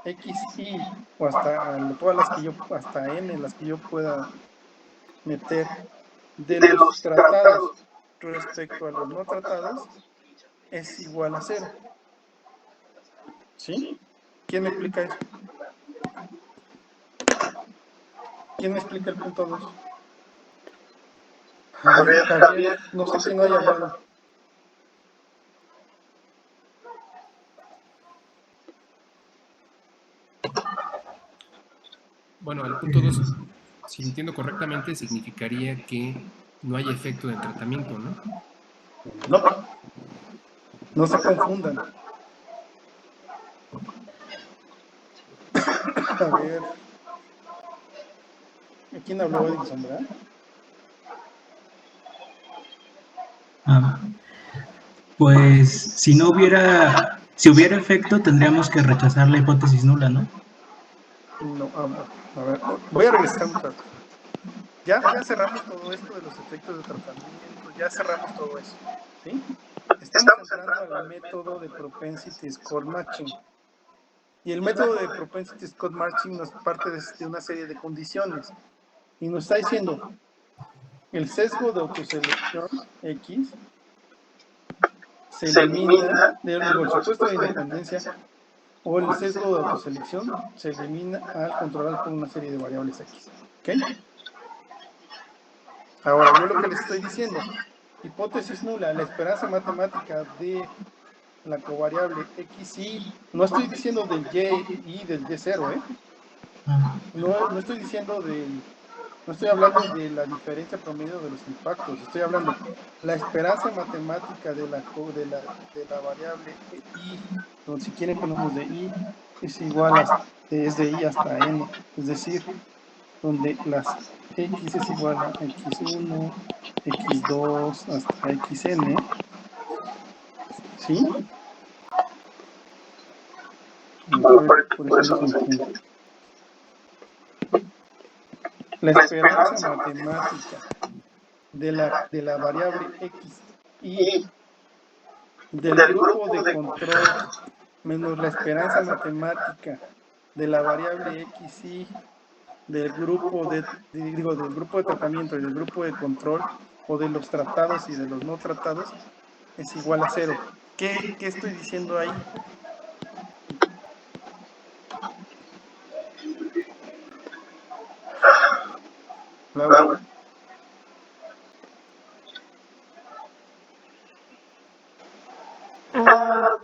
x, y o hasta todas las que yo, hasta n, las que yo pueda meter de los tratados respecto a los no tratados es igual a 0. ¿Sí? ¿Quién me explica eso? ¿Quién me explica el punto 2? A ver, Javier, no sé quién no haya hablado. Bueno, el punto 2, si entiendo correctamente, significaría que no hay efecto del tratamiento, ¿no? No, no se confundan. A ver. ¿Quién habló, Edison, verdad? Pues si hubiera efecto, tendríamos que rechazar la hipótesis nula, ¿no? No, a ver, voy a regresar un rato. Ya cerramos todo esto de los efectos de tratamiento, ya cerramos todo eso, ¿sí? Estamos entrando al método de propensity score matching. Y el método de propensity score matching nos parte de una serie de condiciones. Y nos está diciendo, el sesgo de autoselección X se elimina, digo, el supuesto de independencia o el sesgo de autoselección se elimina al controlar con una serie de variables X. ¿Ok? Ahora, yo lo que les estoy diciendo, hipótesis nula, la esperanza matemática de la covariable X, y no estoy diciendo del Y y del Y0, no estoy diciendo no estoy hablando de la diferencia promedio de los impactos, estoy hablando la esperanza matemática de la variable y, donde si quieren ponemos de y, es igual es de y hasta n, es decir, donde las x es igual a x1, x2 hasta xn, ¿sí? Por eso no se entiende. La esperanza matemática de la variable x y del grupo de control menos la esperanza matemática de la variable x y del grupo del grupo de tratamiento y del grupo de control o de los tratados y de los no tratados es igual a 0. ¿Qué estoy diciendo ahí? Laura.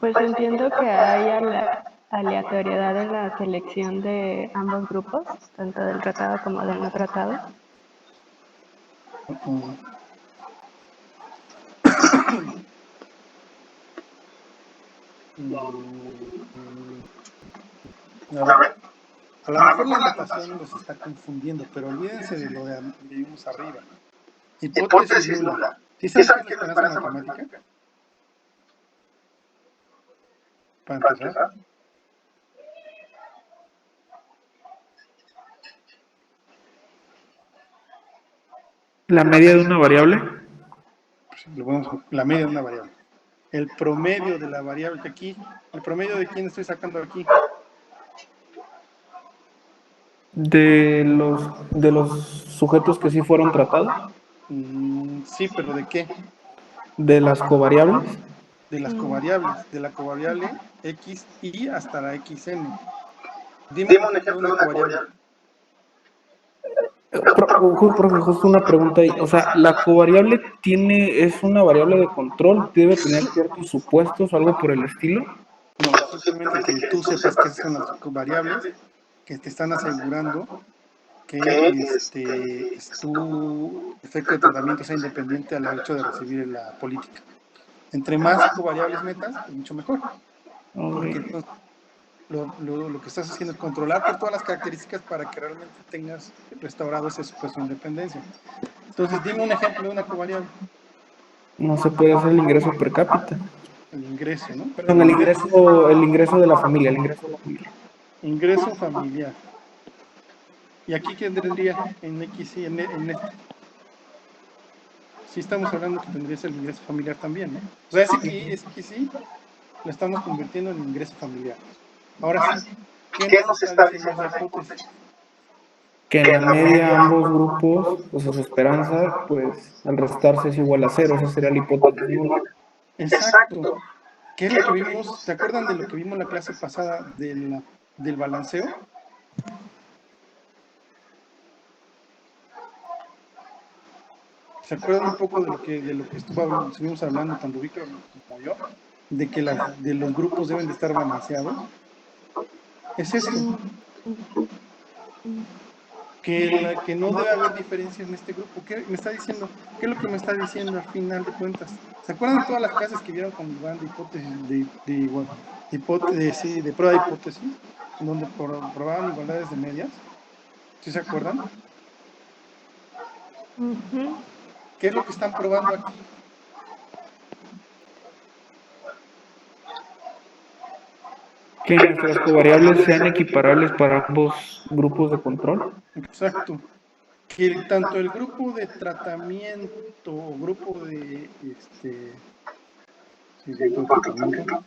Pues entiendo que hay aleatoriedad en la selección de ambos grupos, tanto del tratado como del no tratado. A lo mejor la notación los está confundiendo, pero olvídense de lo que vimos arriba. Hipótesis nula. ¿Sí saben qué es la esperanza matemática? Para empezar. ¿La media de una variable? La media de una variable. El promedio de la variable que aquí, ¿el promedio de quién estoy sacando aquí? ¿De los sujetos que sí fueron tratados? Sí, pero ¿de qué? ¿De las covariables? De las covariables, de la covariable x y hasta la xn. Dime un ejemplo de una covariable. Profe, justo una pregunta ahí. O sea, ¿la covariable es una variable de control? ¿Debe tener ciertos supuestos o algo por el estilo? No, simplemente que tú sepas que son las variables que te están asegurando que tu efecto de tratamiento sea independiente al hecho de recibir la política. Entre más covariables metas, pues mucho mejor. Porque entonces, lo que estás haciendo es controlar por todas las características para que realmente tengas restaurado ese supuesto de independencia. Entonces, dime un ejemplo de una covariable. No se puede hacer el ingreso per cápita. El ingreso, ¿no? Perdón, el ingreso de la familia, el ingreso de la familia. Ingreso familiar. ¿Y aquí qué tendría en X y en este? Sí estamos hablando que tendrías el ingreso familiar también, ¿no? O sea, ese que sí lo estamos convirtiendo en ingreso familiar. Ahora sí, ¿qué nos está diciendo esa hipótesis? Que en la media ambos grupos, o sea, su esperanza, pues al restarse es igual a 0. Esa sería la hipótesis nula. Exacto. ¿Qué es lo que vimos? ¿Se acuerdan de lo que vimos en la clase pasada del balanceo? ¿Se acuerdan un poco de lo que estuvimos hablando tanto Víctor como yo? De que de los grupos deben de estar balanceados. Es esto. Que no debe haber diferencias en este grupo. ¿Qué me está diciendo? ¿Qué es lo que me está diciendo al final de cuentas? ¿Se acuerdan de todas las clases que vieron con Iván de hipótesis, de prueba de hipótesis, en donde probaban igualdades de medias? ¿Sí se acuerdan? ¿Qué es lo que están probando aquí? Que nuestras covariables sean equiparables para ambos grupos de control. Exacto. Que tanto el grupo de tratamiento o grupo de tratamiento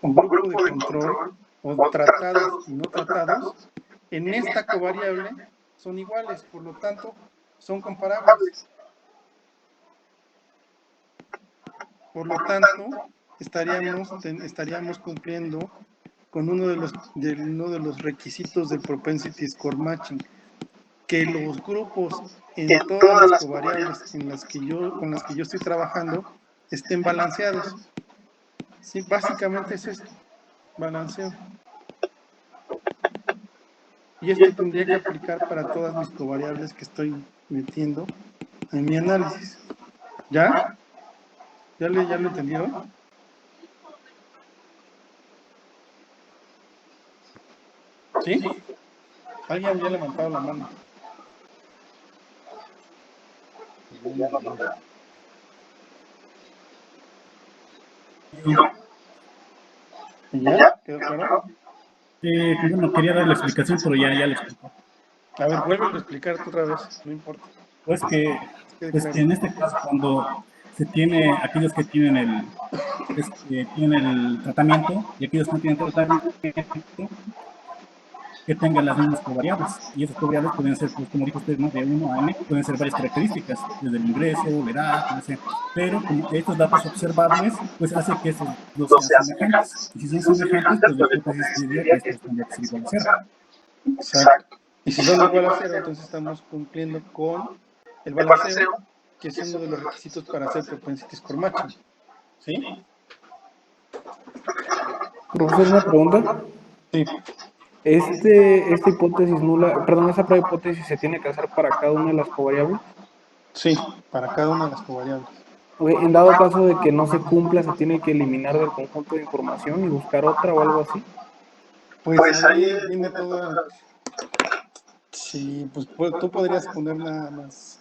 o grupo de control o tratados y no tratados en esta covariable son iguales, por lo tanto son comparables. Por lo tanto, estaríamos cumpliendo con uno de los requisitos del propensity score matching, que los grupos en todas las covariables con las que yo estoy trabajando estén balanceados. Sí, básicamente es esto, balanceo. Y esto tendría que aplicar para todas mis covariables que estoy metiendo en mi análisis. ¿Ya? ¿Ya lo entendieron? ¿Sí? Alguien había levantado la mano. ¿Ya? ¿Quedó claro? Bueno, quería dar la explicación, pero ya lo explico. A ver, vuélvelo a explicar otra vez, no importa. Pues que en este caso, cuando se tiene aquellos que tienen el tratamiento y aquellos que no tienen tratamiento, que tengan las mismas covariables. Y esas covariables pueden ser, pues, como dijo usted, ¿no? De 1 a n, pueden ser varias características, desde el ingreso, la edad, no sé. Pero como estos datos observables, pues hace que estos dos sean semejantes. Y si son semejantes, pues la hipótesis diría que estos tendrían que ser igual a 0. Exacto. Y si son igual a 0, entonces estamos cumpliendo con el balanceo, que es uno de los requisitos para hacer propensity score matching. ¿Sí? Profesor, una pregunta. Sí. Esta hipótesis nula, perdón, esa prueba hipótesis se tiene que hacer para cada una de las covariables. Sí, para cada una de las covariables. En dado caso de que no se cumpla, se tiene que eliminar del conjunto de información y buscar otra o algo así. Pues ahí viene todo. Sí, pues tú podrías poner nada más.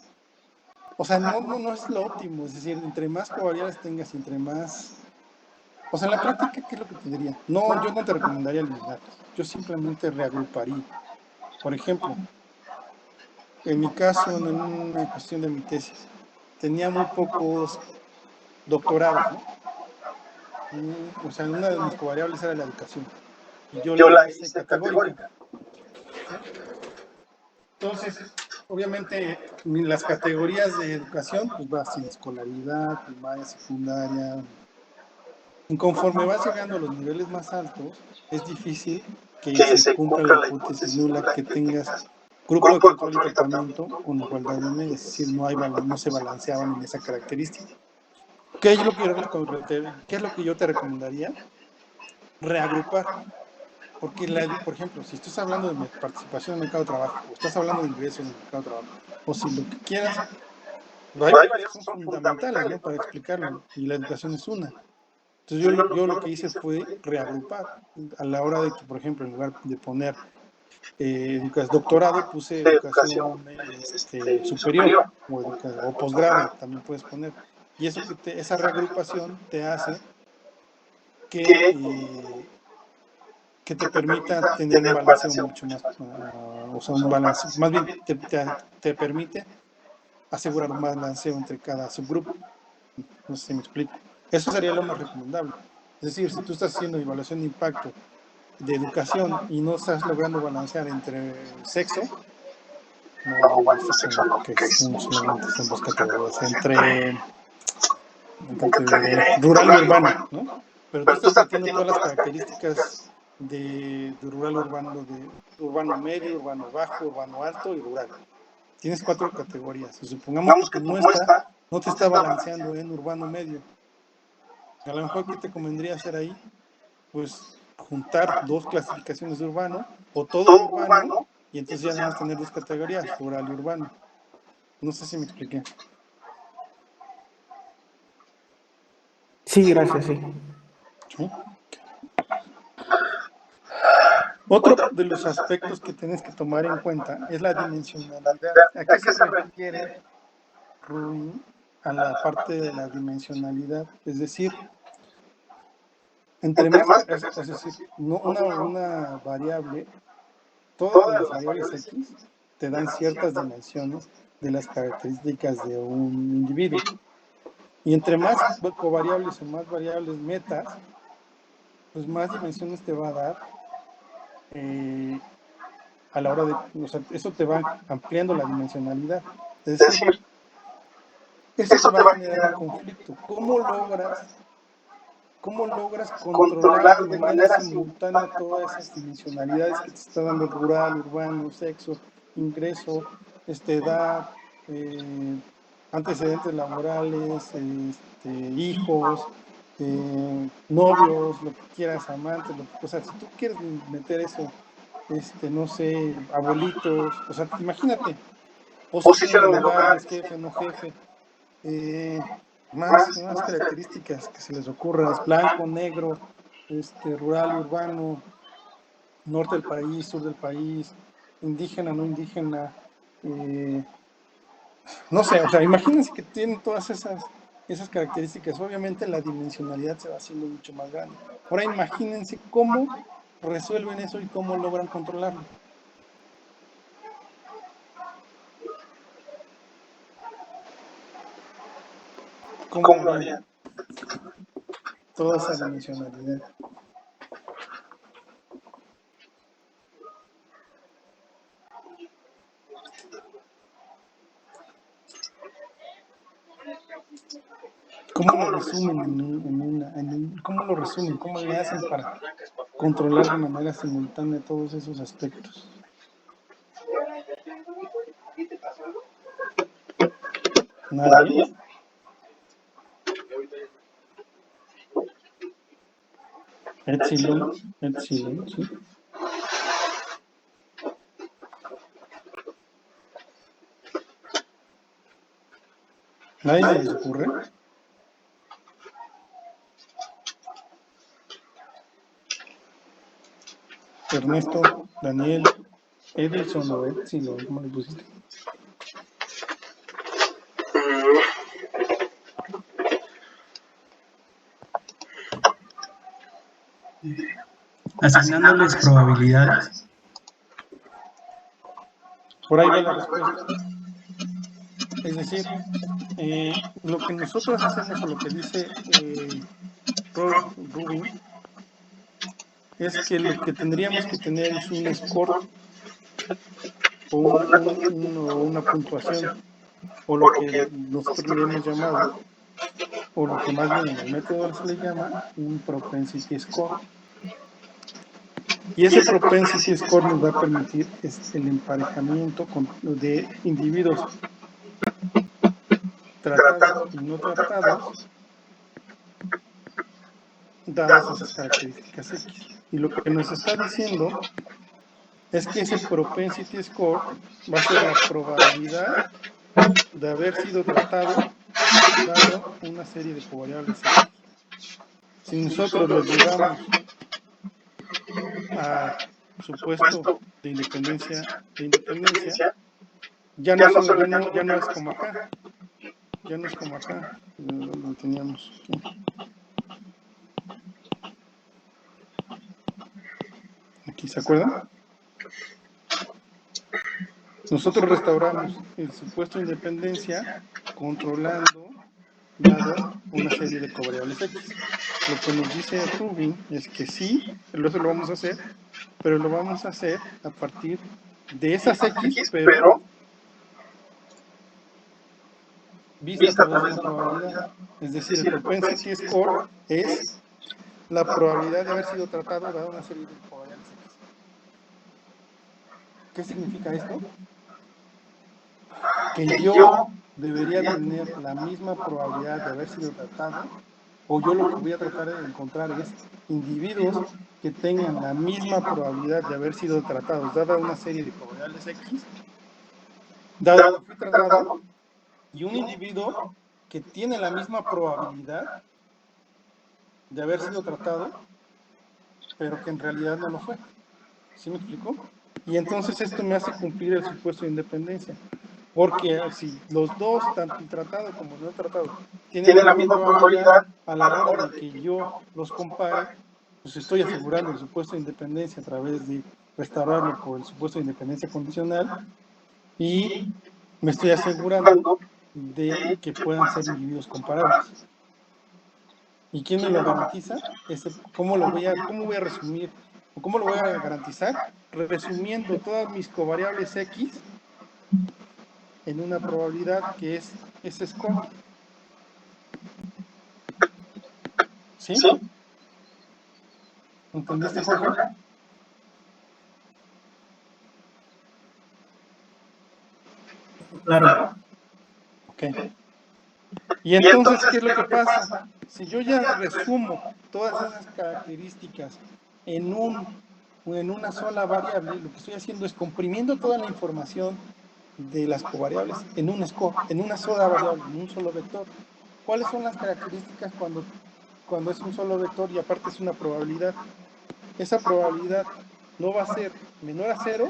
O sea, no es lo óptimo. Es decir, entre más covariables tengas, entre más. O sea, en la práctica, ¿qué es lo que te diría? No, yo no te recomendaría eliminarlas. Yo simplemente reagruparía. Por ejemplo, en mi caso, en una cuestión de mi tesis, tenía muy pocos doctorados, ¿no? O sea, una de mis covariables era la educación. Y yo la hice categórica. Entonces, obviamente, las categorías de educación, pues va sin escolaridad, primaria, secundaria. Y conforme vas llegando a los niveles más altos, es difícil que se cumpla la hipótesis nula que tengas grupo de control y tratamiento con igualdad de medias, es decir, no se balanceaban en esa característica. ¿Qué es lo que yo te recomendaría? Reagrupar. Porque, por ejemplo, si estás hablando de participación en el mercado de trabajo, o estás hablando de ingresos en el mercado de trabajo, o si lo que quieras, hay varias que son fundamentales, ¿no? Para explicarlo, y la educación es una. Entonces yo lo que hice fue reagrupar. A la hora de que, por ejemplo, en lugar de poner doctorado, puse educación superior o posgrado, también puedes poner. Y eso esa reagrupación te hace que te permita tener un balanceo mucho más, o sea, un balance, más bien te permite asegurar un balanceo entre cada subgrupo. No sé si me explico. Eso sería lo más recomendable. Es decir, si tú estás haciendo evaluación de impacto de educación y no estás logrando balancear entre sexo, no hay sexo, que solamente son dos categorías, entre rural y urbano, ¿no? Pero tú estás metiendo todas las características de rural urbano, de urbano medio, urbano bajo, urbano alto y rural. Tienes 4 categorías. Y supongamos que tu muestra no te está balanceando en urbano medio. A lo mejor, ¿qué te convendría hacer ahí? Pues juntar 2 clasificaciones de urbano o todo urbano, y entonces ya nada más tener 2 categorías, rural y urbano. No sé si me expliqué. Sí, gracias, sí. ¿Sí? Otro de los aspectos que tienes que tomar en cuenta es la dimensionalidad. ¿A qué se refiere, Rubín, a la parte de la dimensionalidad? Es decir, entre más, es decir, no, una variable, todas las variables X te dan ciertas dimensiones de las características de un individuo. Y entre más covariables o más variables metas, pues más dimensiones te va a dar a la hora de, o sea, eso te va ampliando la dimensionalidad. Es decir, eso te va a generar un conflicto. ¿Cómo logras controlar de manera simultánea todas esas dimensionalidades que te está dando rural, urbano, sexo, ingreso, edad, antecedentes laborales, hijos, novios, lo que quieras, amantes, o sea, si tú quieres meter eso, no sé, abuelitos, o sea, imagínate, posición en lugares, jefe, no jefe, más características que se les ocurra, es blanco, negro, rural, urbano, norte del país, sur del país, indígena, no indígena, no sé, o sea, imagínense que tienen todas esas características. Obviamente la dimensionalidad se va haciendo mucho más grande. Ahora imagínense cómo resuelven eso y cómo logran controlarlo. ¿Cómo harían toda esa dimensionalidad? ¿Cómo lo resumen cómo lo resumen? ¿Cómo le hacen para controlar de manera simultánea todos esos aspectos? ¿Nadie? Epsilon, sí. ¿Nadie se les ocurre? Ernesto, Daniel, Edilson o Epsilon, ¿cómo le pusiste? Asignándoles probabilidades. Por ahí va la respuesta. Es decir, lo que nosotros hacemos o lo que dice Rubin es que lo que tendríamos que tener es un score o una puntuación, o lo que nosotros le hemos llamado, o lo que más bien en el método se le llama un propensity score. Y ese propensity score nos va a permitir el emparejamiento de individuos tratados y no tratados, dadas esas características X. Y lo que nos está diciendo es que ese propensity score va a ser la probabilidad de haber sido tratado dado una serie de covariables X. Si nosotros lo llevamos a supuesto de independencia, ya no es como acá. Ya no es como acá. Lo teníamos aquí. ¿Se acuerdan? Nosotros restauramos el supuesto de independencia controlando, dado una serie de covariables X. Lo que nos dice Rubin es que sí, eso lo vamos a hacer, pero lo vamos a hacer a partir de esas X, pero vista a través de una probabilidad. Es decir, el propensity score es la probabilidad de haber sido tratado dada una serie de covariables X. ¿Qué significa esto? Que yo debería tener la misma probabilidad de haber sido tratado, o yo lo que voy a tratar de encontrar es individuos que tengan la misma probabilidad de haber sido tratados, dada una serie de covariables X, dado que fui tratado, y un individuo que tiene la misma probabilidad de haber sido tratado, pero que en realidad no lo fue. ¿Sí me explico? Y entonces esto me hace cumplir el supuesto de independencia. Porque si los dos, tanto el tratado como el no tratado, tienen la misma probabilidad, a la hora de que yo los compare, pues estoy asegurando el supuesto de independencia a través de restaurarlo por el supuesto de independencia condicional, y me estoy asegurando de que puedan ser individuos comparables. ¿Y quién me lo garantiza? ¿Cómo voy a resumir? ¿O cómo lo voy a garantizar? Resumiendo todas mis covariables X en una probabilidad que es ese score. ¿Sí? ¿Entendiste, Jorge? Claro. Ok. Y entonces, ¿qué es lo que pasa? Si yo ya resumo todas esas características en una sola variable, lo que estoy haciendo es comprimiendo toda la información de las covariables en un score, en una sola variable, en un solo vector. ¿Cuáles son las características cuando es un solo vector y aparte es una probabilidad? Esa probabilidad no va a ser menor a 0,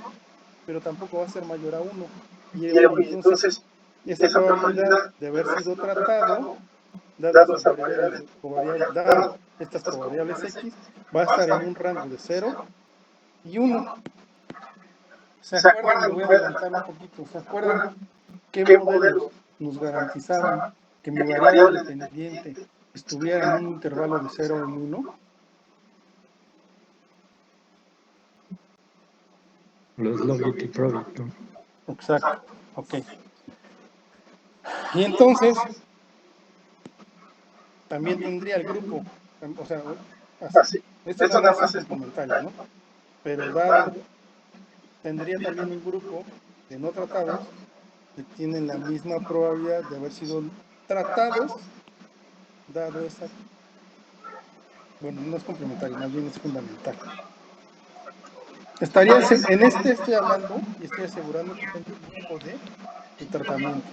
pero tampoco va a ser mayor a 1. Y entonces, esa probabilidad de haber sido tratado, dado estas covariables X, va a estar en un rango de 0 y 1. ¿Se acuerdan? Me voy a adelantar un poquito. ¿Se acuerdan qué modelos nos garantizaban que mi variable dependiente estuviera en un intervalo de 0 y 1? Los Logitech Product, ¿no? Exacto. Ok. Y entonces, también tendría el grupo, o sea, así. Esto nada más es complementario, ¿no? Pero dado, tendría también un grupo de no tratados que tienen la misma probabilidad de haber sido tratados, dado esa, bueno, no es complementario, más bien es fundamental. Estoy hablando y estoy asegurando que tengo un grupo de tratamiento.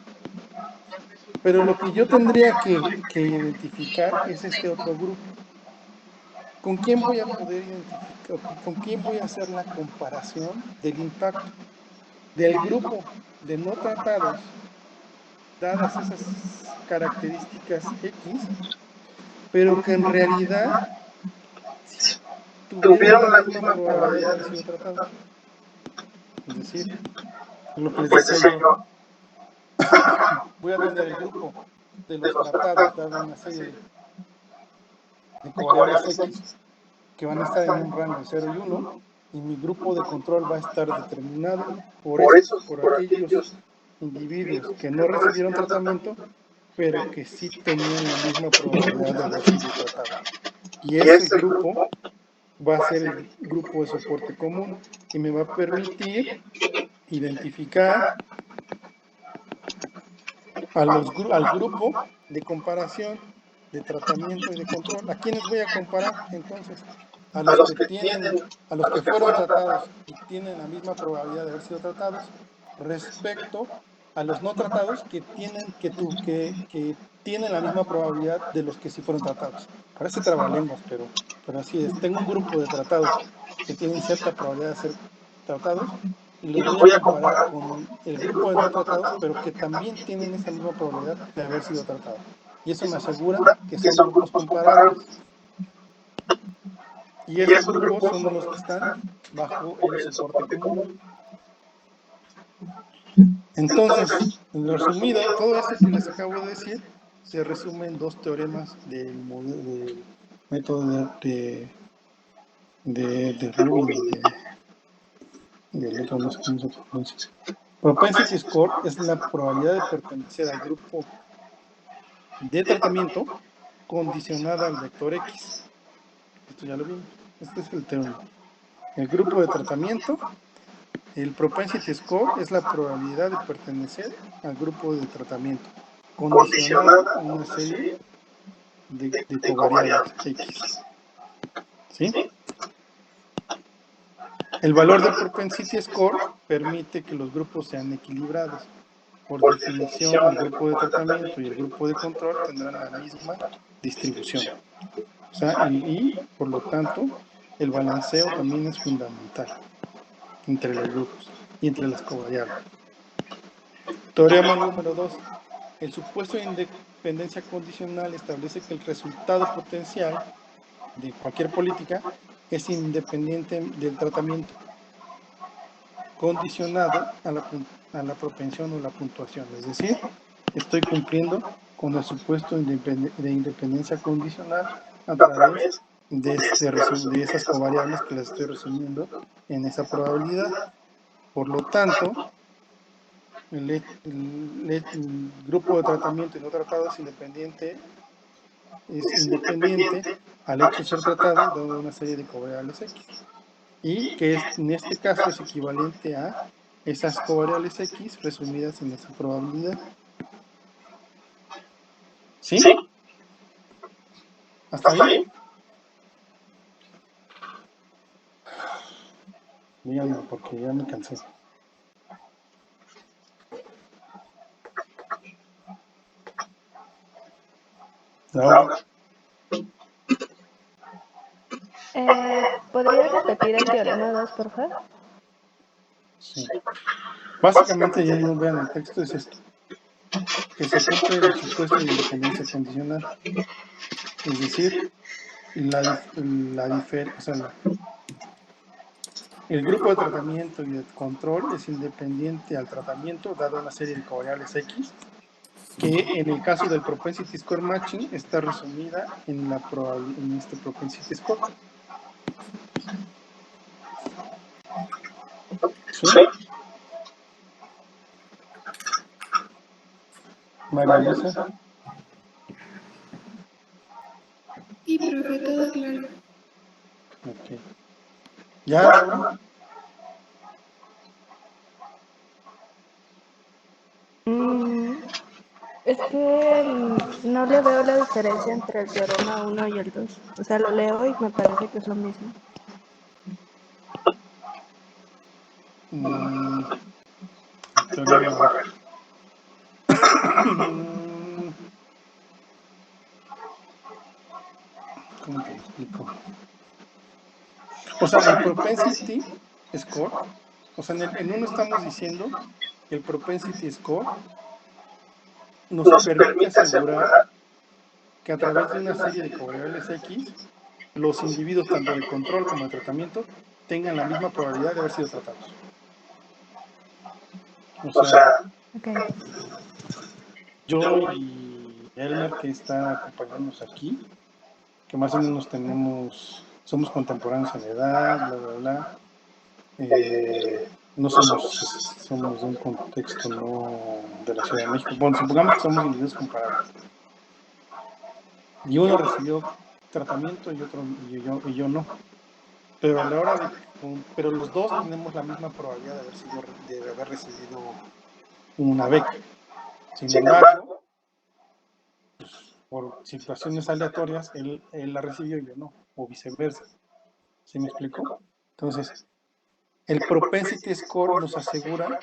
Pero lo que yo tendría que identificar es este otro grupo. ¿Con quién voy a poder identificar, con quién voy a hacer la comparación del impacto del grupo de no tratados, dadas esas características X, pero que en realidad tuvieron la misma probabilidad de haber sido tratados? Es decir, lo que les decía yo, voy a tener el grupo de los tratados, dado una serie de covariables X, que van a estar en un rango de 0 y 1, y mi grupo de control va a estar determinado por aquellos individuos que no recibieron tratamiento, pero que sí tenían la misma probabilidad de haber sido tratados. Y ese grupo va a ser el grupo de soporte común y me va a permitir identificar al grupo de comparación, de tratamiento y de control. ¿A quiénes voy a comparar entonces? A los que fueron tratados y tienen la misma probabilidad de haber sido tratados respecto a los no tratados que tienen la misma probabilidad de los que sí fueron tratados. Parece trabalenguas, pero así es. Tengo un grupo de tratados que tienen cierta probabilidad de ser tratados y los voy a comparar con el grupo de no tratados, pero que también tienen esa misma probabilidad de haber sido tratados. Y eso me asegura que son grupos comparables. Y esos grupos son los que están bajo el soporte común. Entonces, en resumido, todo esto que les acabo de decir se resume en dos teoremas del método de Rubin, del otro, no sé cómo se pronuncia. Propensity score es la probabilidad de pertenecer al grupo de tratamiento condicionada al vector X. Esto ya lo vimos. Este es el teorema. El grupo de tratamiento, el propensity score es la probabilidad de pertenecer al grupo de tratamiento condicionada a una serie de covariables X. ¿Sí? El valor del propensity score permite que los grupos sean equilibrados. Por definición, el grupo de tratamiento y el grupo de control tendrán la misma distribución. O sea, y por lo tanto, el balanceo también es fundamental entre los grupos y entre las covariables. Teorema número 2. El supuesto de independencia condicional establece que el resultado potencial de cualquier política es independiente del tratamiento, condicionado a la propensión o la puntuación. Es decir, estoy cumpliendo con el supuesto de independencia condicional a través de esas covariables que las estoy resumiendo en esa probabilidad. Por lo tanto, el grupo de tratamiento y no tratado es independiente al hecho de ser tratado dado una serie de covariables X. Y que en este caso es equivalente a esas covariables X resumidas en esa probabilidad. ¿Sí? ¿Hasta ahí? Díganme, porque ya me cansé. Laura. ¿Podría repetir el teorema 2, por favor? Sí. Básicamente, ya no vean el texto, es esto. Que se cumple el supuesto de independencia condicional. Es decir, el grupo de tratamiento y de control es independiente al tratamiento dado una serie de covariables X, que en el caso del propensity score matching está resumida en este propensity score. ¿Sí? María Luisa. Sí, profe, todo claro. Ok. ¿Ya, Laura? Es que no le veo la diferencia entre el teorema 1 y el 2. O sea, lo leo y me parece que es lo mismo. Teorema, a ver. ¿Cómo te lo explico? O sea, el propensity score, o sea, en uno estamos diciendo que el propensity score nos permite asegurar que a través de una serie de covariables X, los individuos, tanto de control como de tratamiento, tengan la misma probabilidad de haber sido tratados. O sea, Okay. yo y Elmer, que está acompañándonos aquí, que más o menos somos contemporáneos en edad, bla, bla, bla. No somos de un contexto no de la Ciudad de México. Bueno, supongamos que somos individuos comparables. Y uno recibió tratamiento y yo no. Pero a la hora pero los dos tenemos la misma probabilidad de haber recibido una beca. Sin embargo, pues, por situaciones aleatorias, él la recibió y yo no, o viceversa. ¿Sí me explico? Entonces, el propensity score nos asegura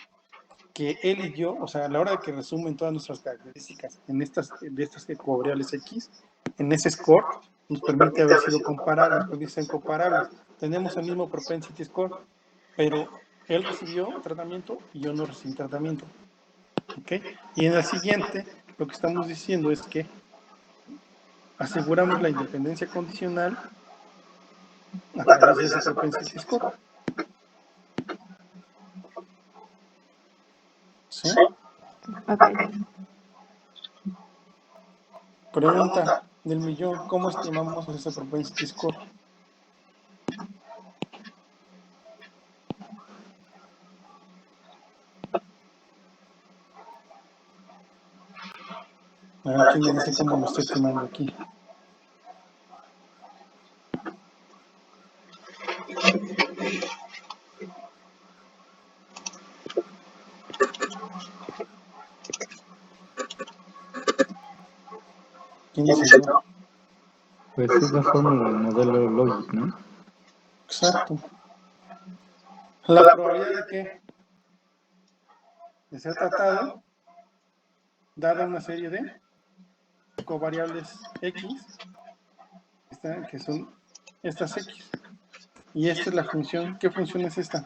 que él y yo, o sea, a la hora de que resumen todas nuestras características de estas covariables X, en ese score nos permite haber sido comparables, porque dicen comparables. Tenemos el mismo propensity score, pero él recibió tratamiento y yo no recibí tratamiento. ¿Okay? Y en el siguiente, lo que estamos diciendo es que aseguramos la independencia condicional a través de ese propensity score. ¿Sí? Ok. Pregunta del millón, ¿cómo estimamos ese propensity score? A ver, ¿quién me dice cómo lo estoy estimando aquí? ¿Quién dice yo? Pues es la fórmula del modelo Logic, ¿no? Exacto. La probabilidad de que de ser tratado, dada una serie de covariables X, que son estas X. Y esta es la función. ¿Qué función es esta?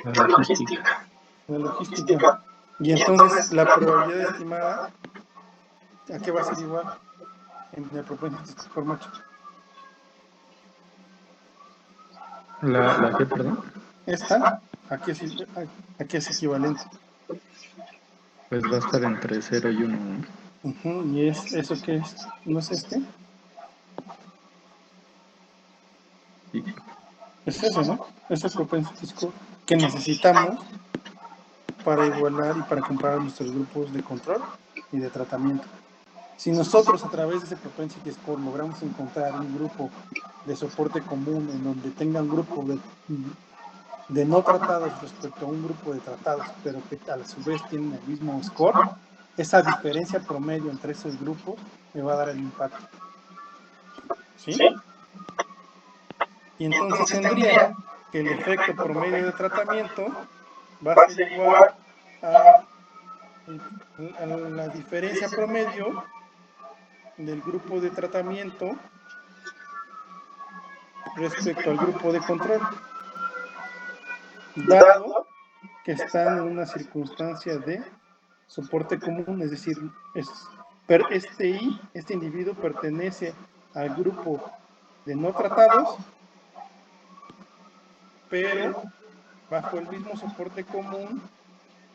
La logística. La logística. Y entonces la probabilidad estimada, ¿a qué va a ser igual en el propensity score macho? ¿La qué, perdón? Esta, aquí es equivalente. Pues va a estar entre 0 y 1, ¿no? ¿Y eso qué es? ¿No es este? Sí. Es ese, ¿no? Es el propensity score que necesitamos para igualar y para comparar nuestros grupos de control y de tratamiento. Si nosotros a través de ese propensity score logramos encontrar un grupo de soporte común en donde tenga un grupo de no tratados respecto a un grupo de tratados, pero que a su vez tienen el mismo score, esa diferencia promedio entre esos grupos me va a dar el impacto. ¿Sí? Y entonces tendría que el efecto promedio de tratamiento va a ser igual a la diferencia promedio del grupo de tratamiento respecto al grupo de control, dado que están en una circunstancia de soporte común, es decir, este individuo pertenece al grupo de no tratados, pero bajo el mismo soporte común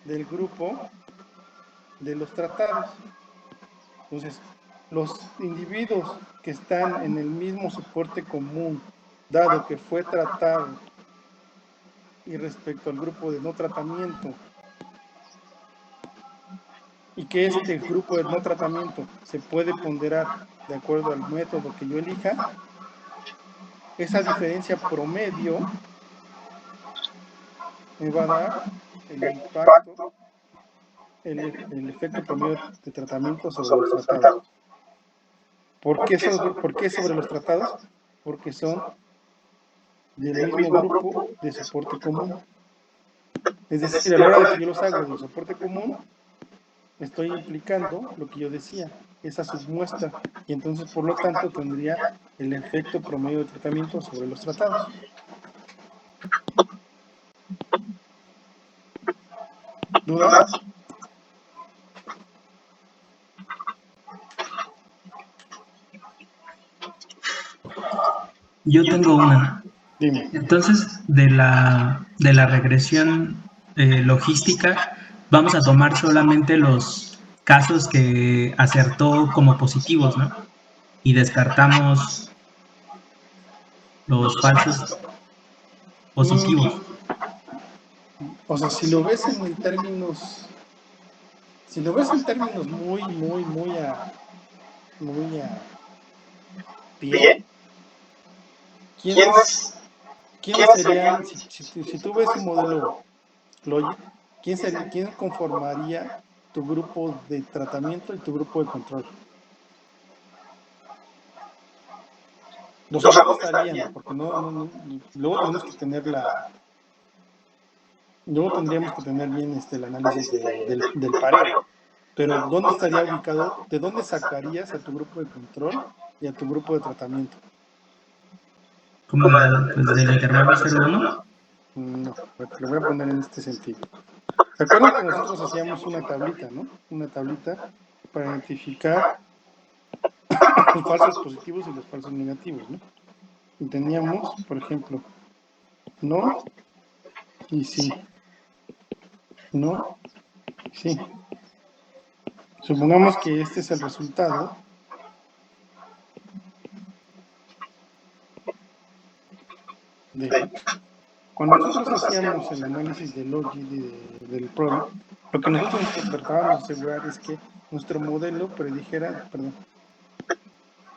del grupo de los tratados. Entonces, los individuos que están en el mismo soporte común, dado que fue tratado, y respecto al grupo de no tratamiento, y que este grupo de no tratamiento se puede ponderar de acuerdo al método que yo elija, esa diferencia promedio me va a dar el impacto, el efecto promedio de tratamiento sobre los tratados. ¿Por qué sobre los tratados? Porque son del mismo grupo de soporte común. Es decir, a la hora de que yo los hago del soporte común, estoy implicando lo que yo decía, esa submuestra, y entonces por lo tanto tendría el efecto promedio de tratamiento sobre los tratados. ¿Dudas? Yo tengo una. Dime. Entonces, de la regresión logística, vamos a tomar solamente los casos que acertó como positivos, ¿no? Y descartamos los falsos positivos. O sea, si lo ves en términos muy a pie, ¿quiénes serían, si tú ves un modelo Logic, quién conformaría tu grupo de tratamiento y tu grupo de control? Los dos estarían, porque luego tenemos que tener luego tendríamos que tener bien el análisis del pareo. Pero ¿dónde estaría ubicado? ¿De dónde sacarías a tu grupo de control y a tu grupo de tratamiento? ¿Cómo pues del intervalo 0,1? No, lo voy a poner en este sentido. ¿Se acuerdan que nosotros hacíamos una tablita, ¿no? Una tablita para identificar los falsos positivos y los falsos negativos, ¿no? Y teníamos, por ejemplo, no y sí. No, sí. Supongamos que este es el resultado de... Cuando nosotros hacíamos el análisis del logi del problem, lo que nosotros tratábamos de asegurar es que nuestro modelo predijera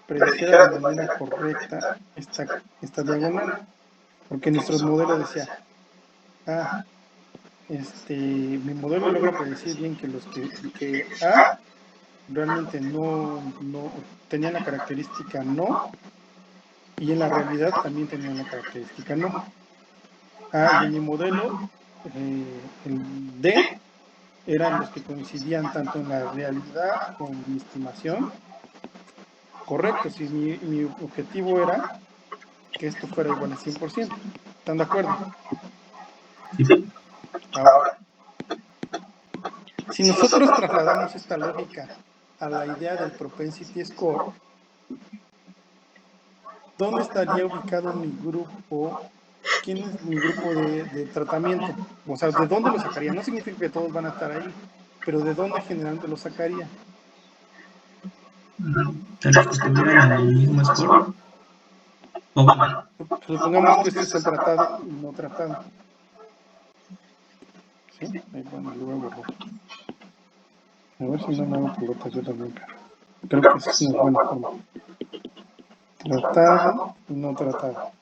de manera correcta esta diagonal, porque nuestro modelo decía, mi modelo logra predecir bien que los que A realmente no tenían la característica no, y en la realidad también tenían la característica no. Y en mi modelo, el D eran los que coincidían tanto en la realidad como en mi estimación. Correcto, si mi objetivo era que esto fuera igual a 100%. ¿Están de acuerdo? Sí. Ahora, si nosotros trasladamos esta lógica a la idea del propensity score, ¿dónde estaría ubicado mi grupo? ¿Quién es mi grupo de tratamiento? O sea, ¿de dónde lo sacaría? No significa que todos van a estar ahí, pero ¿de dónde generalmente lo sacaría? De los que tuvieran el mismo score. O bueno, Supongamos que este es el tratado y no tratado. ¿Sí? Bueno, lo voy a borrar. A ver si no me hago pelotas yo también, pero creo que es una buena forma. Tratado y no tratado.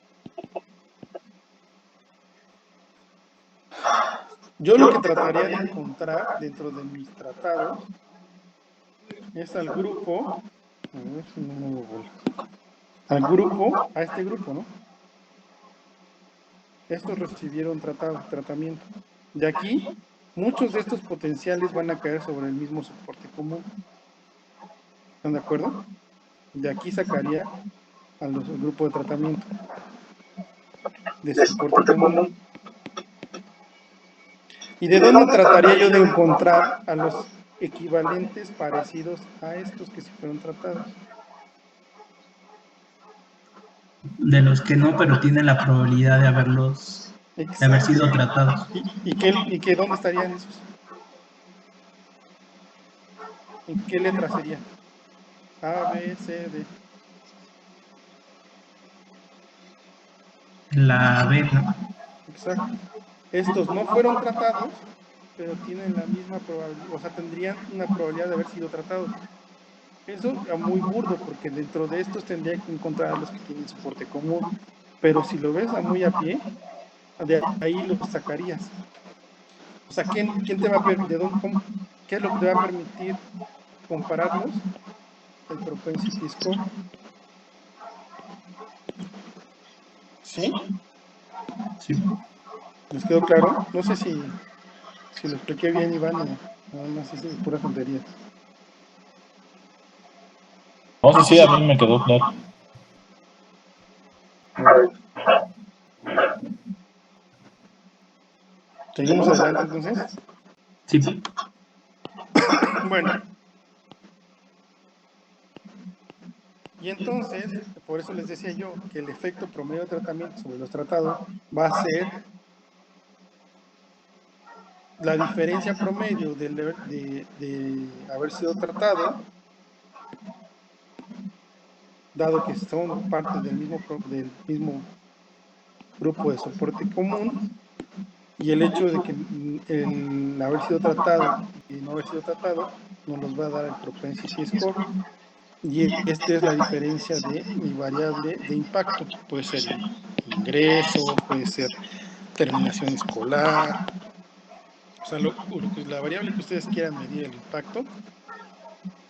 Yo lo que trataría de encontrar dentro de mis tratados es al grupo, a ver si no me hago bolas. Al grupo, a este grupo, ¿no? Estos recibieron tratamiento. De aquí, muchos de estos potenciales van a caer sobre el mismo soporte común. ¿Están de acuerdo? De aquí sacaría al grupo de tratamiento de soporte común. ¿Y de dónde trataría yo de encontrar a los equivalentes parecidos a estos que se fueron tratados? de los que no, pero tienen la probabilidad de haber sido tratados. ¿Y qué dónde estarían esos? ¿En qué letra sería? A, B, C, D. La B, ¿no? Exacto. Estos no fueron tratados, pero tienen la misma probabilidad, o sea, tendrían una probabilidad de haber sido tratados. Eso es muy burdo, porque dentro de estos tendría que encontrar a los que tienen soporte común. Pero si lo ves a muy a pie, de ahí los sacarías. O sea, ¿quién te va a permitir, qué es lo que te va a permitir compararlos? El propensity score. ¿Sí? Sí. ¿Les quedó claro? No sé si lo expliqué bien, Iván, o nada más es pura tontería. No, sí, a mí me quedó claro. ¿Seguimos adelante entonces? Sí. Bueno. Y entonces, por eso les decía yo que el efecto promedio de tratamiento sobre los tratados va a ser la diferencia promedio de haber sido tratado, dado que son parte del mismo grupo de soporte común, y el hecho de que el haber sido tratado y no haber sido tratado nos los va a dar el propensity score. Y esta es la diferencia de mi variable de impacto. Puede ser ingreso, puede ser terminación escolar. O sea, la variable que ustedes quieran medir el impacto,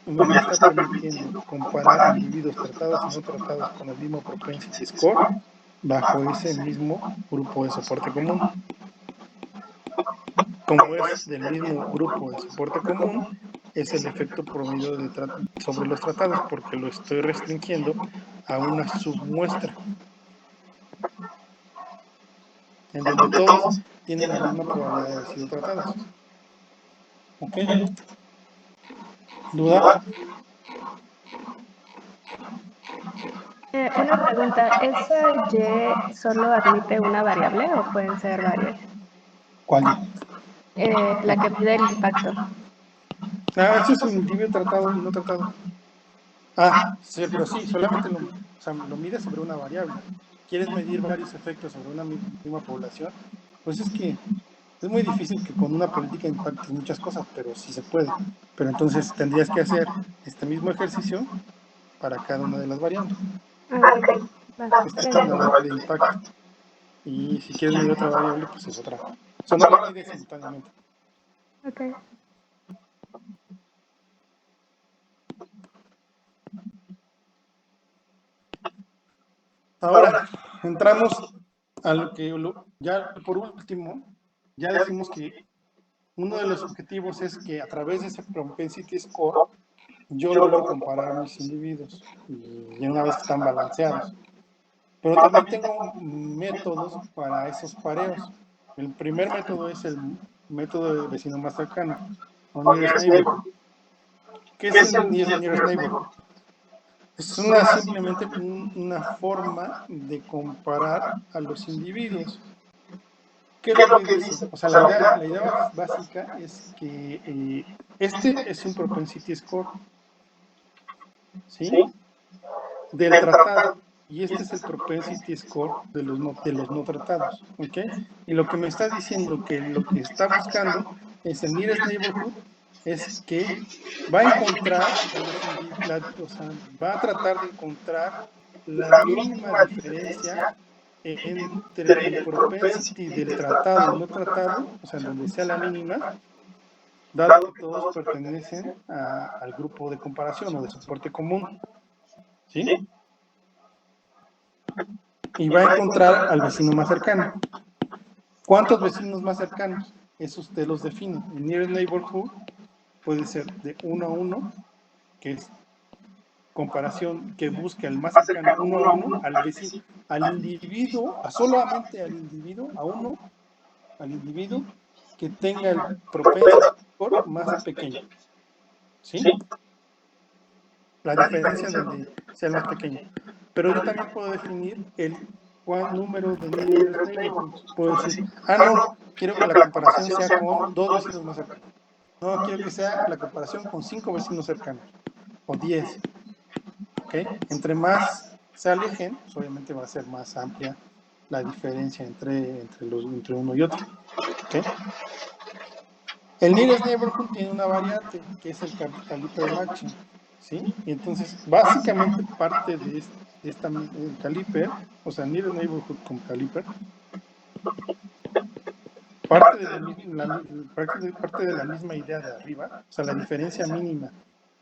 me está permitiendo comparar individuos tratados y no tratados con el mismo propensity score bajo ese mismo grupo de soporte común. como es del mismo grupo de soporte común, es el efecto promedio sobre los tratados, porque lo estoy restringiendo a una submuestra, en donde todos tienen la misma probabilidad de haber sido tratados. ¿Ok? ¿Duda? Una pregunta, ¿esa Y solo admite una variable o pueden ser varias? ¿Cuál? La que mide el impacto. Eso es un individuo tratado y no tratado. Sí, pero sí, solamente lo mides sobre una variable. ¿Quieres medir varios efectos sobre una misma población? Pues es que es muy difícil que con una política impactes muchas cosas, pero sí se puede. Pero entonces tendrías que hacer este mismo ejercicio para cada una de las variables. Ok, Esta es una variable de impacto. Y si quieres medir otra variable, pues es otra. O sea, no la mides simultáneamente. ok. Ahora, entramos a lo que ya por último, ya decimos que uno de los objetivos es que a través de ese propensity score yo logro comparar mis individuos y una vez que están balanceados. Pero también tengo métodos para esos pareos. El primer método es el método de vecino más cercano, o nearest neighborhood. ¿Qué es el nearest neighborhood? Es simplemente una forma de comparar a los individuos. ¿Qué es lo que dice? O sea, la idea básica es que este es un propensity score, ¿sí? Del tratado. Y este es el propensity score de los no tratados, ¿ok? Y lo que me está diciendo que lo que está buscando es el nearest neighborhood, es que va a encontrar o sea, va a tratar de encontrar la mínima diferencia entre el propensity del tratado y no tratado, o sea, en donde sea la mínima, dado que todos pertenecen al grupo de comparación o de soporte común, ¿sí? Y va a encontrar al vecino más cercano. ¿Cuántos vecinos más cercanos? Eso usted los define. El nearest neighborhood puede ser de 1 a 1, que es comparación que busca el más cercano 1 a 1 al vecino, al individuo, solamente al individuo, al individuo que tenga el propensity score más pequeño. ¿Sí? La diferencia donde sea el más pequeño. Pero yo también puedo definir cuál número de nearest neighborhoods. Puedo decir, no, quiero que la comparación sea con 2 vecinos más cercanos. No, quiero que sea la comparación con 5 vecinos cercanos. O 10. ¿Okay? Entre más se alejen, pues obviamente va a ser más amplia la diferencia entre uno y otro. ¿Okay? El nearest neighborhood tiene una variante que es el caliper matching, ¿sí? Y entonces, básicamente parte de el caliper, o sea, nearest neighborhood con caliper, parte de la misma idea de arriba, o sea, la diferencia mínima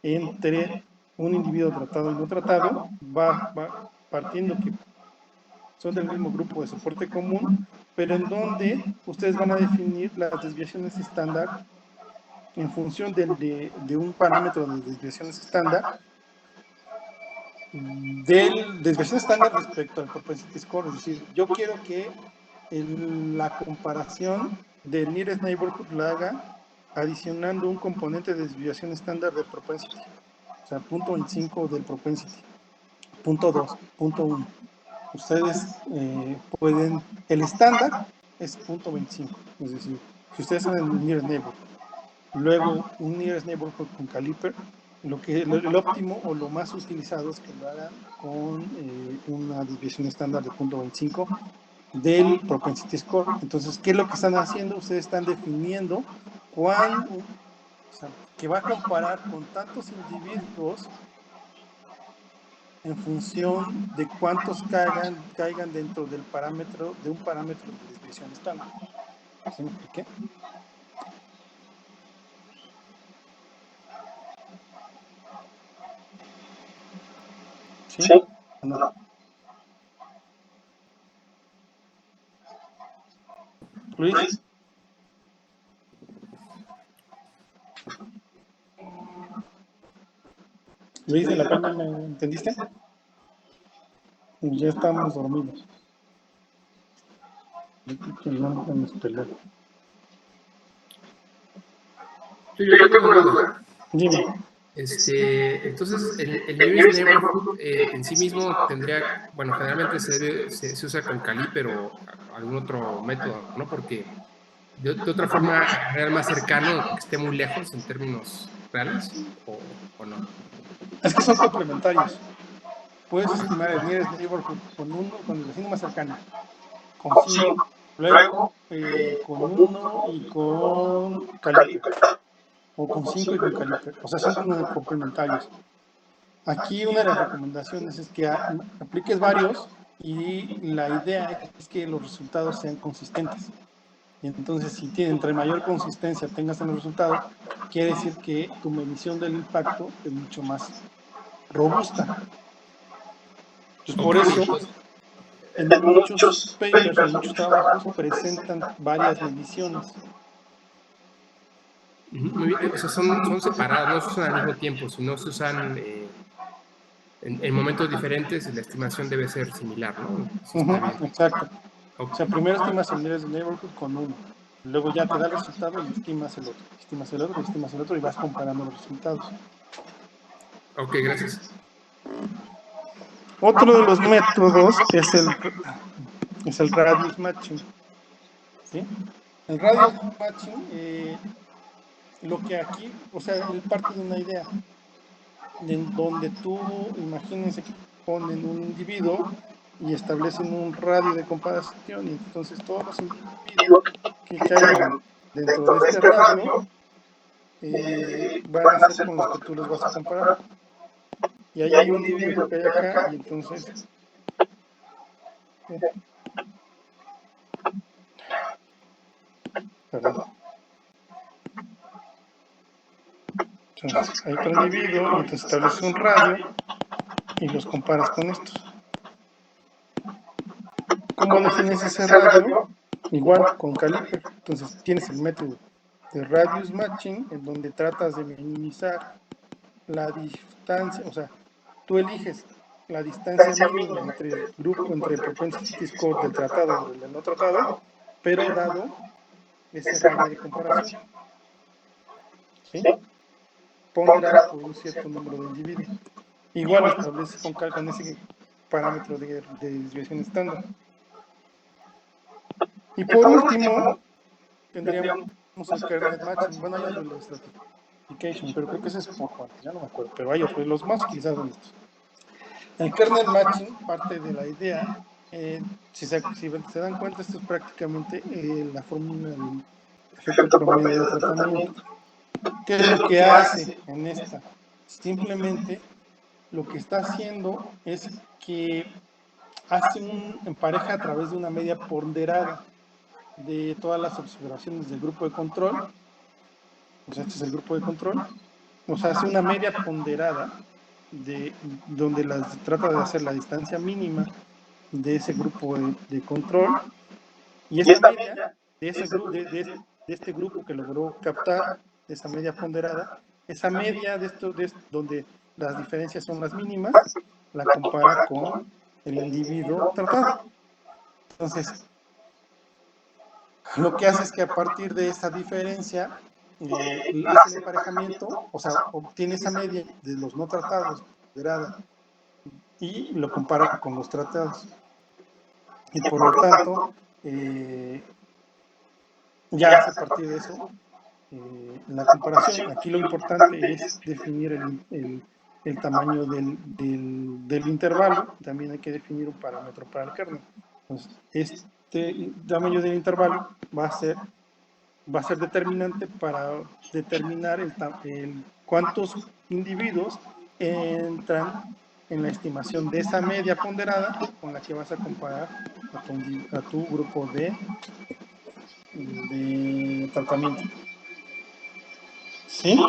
entre un individuo tratado y no tratado, va partiendo que son del mismo grupo de soporte común, pero en donde ustedes van a definir las desviaciones estándar en función de un parámetro de desviaciones estándar, desviación estándar respecto al propensity score. Es decir, yo quiero que la comparación del nearest neighborhood la haga adicionando un componente de desviación estándar del propensity. O sea, 0.25 del propensity, 0.2, 0.1. Ustedes pueden, el estándar es 0.25, es decir, si ustedes son el nearest neighborhood, luego un nearest neighborhood con caliper, el óptimo o lo más utilizado es que lo hagan con una desviación estándar de 0.25 del propensity score. Entonces, ¿qué es lo que están haciendo? Ustedes están definiendo o sea, que va a comparar con tantos individuos en función de cuántos caigan dentro de un parámetro de desviación estándar. ¿Sí me expliqué? ¿Sí? No. Luis. Luis de la Peña, ¿me entendiste? Ya estamos dormidos. Yo tengo una duda. Dime. Entonces, el Nearest Neighborhood en sí mismo tendría, bueno, generalmente se usa con Caliper o algún otro método, ¿no? Porque de otra forma, real más cercano, que esté muy lejos en términos reales, o no. Es que son complementarios. Puedes estimar el nearest neighborhood con el vecino más cercano, con 5, luego con 1 y con Caliper, o con 5 y con Caliper. O sea, son complementarios. Aquí una de las recomendaciones es que apliques varios y la idea es que los resultados sean consistentes. Y entonces, si entre mayor consistencia tengas en los resultados, quiere decir que tu medición del impacto es mucho más robusta. Entonces, por eso, en muchos papers o en muchos trabajos presentan varias mediciones. Muy bien, o sea, son separadas, no se usan al mismo tiempo, sino se usan en momentos diferentes y la estimación debe ser similar, ¿no? Eso está bien. Exacto. O sea, primero estimas el nearest neighborhood con 1, luego ya te da el resultado y estimas el otro, estimas el otro, estimas el otro y vas comparando los resultados. Ok, gracias. Otro de los métodos es el radius matching. ¿Sí? El radius matching, lo que aquí, o sea, él parte de una idea, en donde tú, imagínense que ponen un individuo y establecen un radio de comparación, y entonces todos los individuos que caigan dentro de este radio van a ser con los que tú los vas a comparar. Y ahí hay un individuo que cae acá, y entonces perdón. Entonces, hay otro individuo, y entonces estableces un radio y los comparas con estos. ¿Cómo defines ese radio? Igual, con Caliper. Entonces, tienes el método de radius matching, en donde tratas de minimizar la distancia, o sea, tú eliges la distancia mínima entre el grupo, entre el propensity score del tratado y del no tratado, pero dado ese radio de comparación, ¿sí? Ponderado por un cierto número de individuos. Igual lo estableces con ese parámetro de desviación estándar. Y por último, tendríamos el kernel matching. Bueno, hay otro de stratification, pero creo que ese es poco antes, ya no me acuerdo, pero hay otro, los más utilizados son estos. El kernel matching parte de la idea, si se dan cuenta, esto es prácticamente la fórmula del efecto promedio de tratamiento. ¿Qué es lo que hace en esta? Simplemente lo que está haciendo es que hace un empareja a través de una media ponderada de todas las observaciones del grupo de control. O sea, este es el grupo de control. O sea, hace una media ponderada de donde trata de hacer la distancia mínima de ese grupo de control, y esta media de este grupo que logró captar, esa media ponderada, esa media donde las diferencias son las mínimas, la compara con el individuo tratado. Entonces, lo que hace es que a partir de esa diferencia hace el emparejamiento, o sea, obtiene esa media de los no tratados ponderada y lo compara con los tratados. Y por lo tanto, ya hace a partir de eso la comparación. Aquí lo importante es definir el tamaño del intervalo. También hay que definir un parámetro para el kernel. Entonces, este tamaño del intervalo va a ser determinante para determinar cuántos individuos entran en la estimación de esa media ponderada con la que vas a comparar a tu grupo de tratamiento. ¿Sí?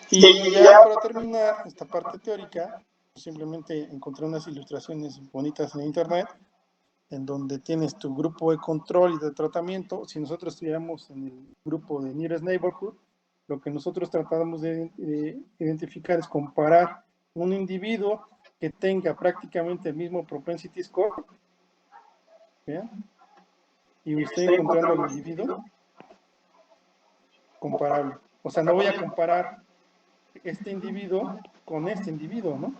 Y ya para terminar esta parte teórica, simplemente encontré unas ilustraciones bonitas en internet, en donde tienes tu grupo de control y de tratamiento. Si nosotros estuviéramos en el grupo de Nearest Neighborhood, lo que nosotros tratamos de identificar es comparar un individuo que tenga prácticamente el mismo propensity score, ¿bien? Y estoy encontrando al individuo comparable. O sea, no voy a comparar este individuo con este individuo, ¿no?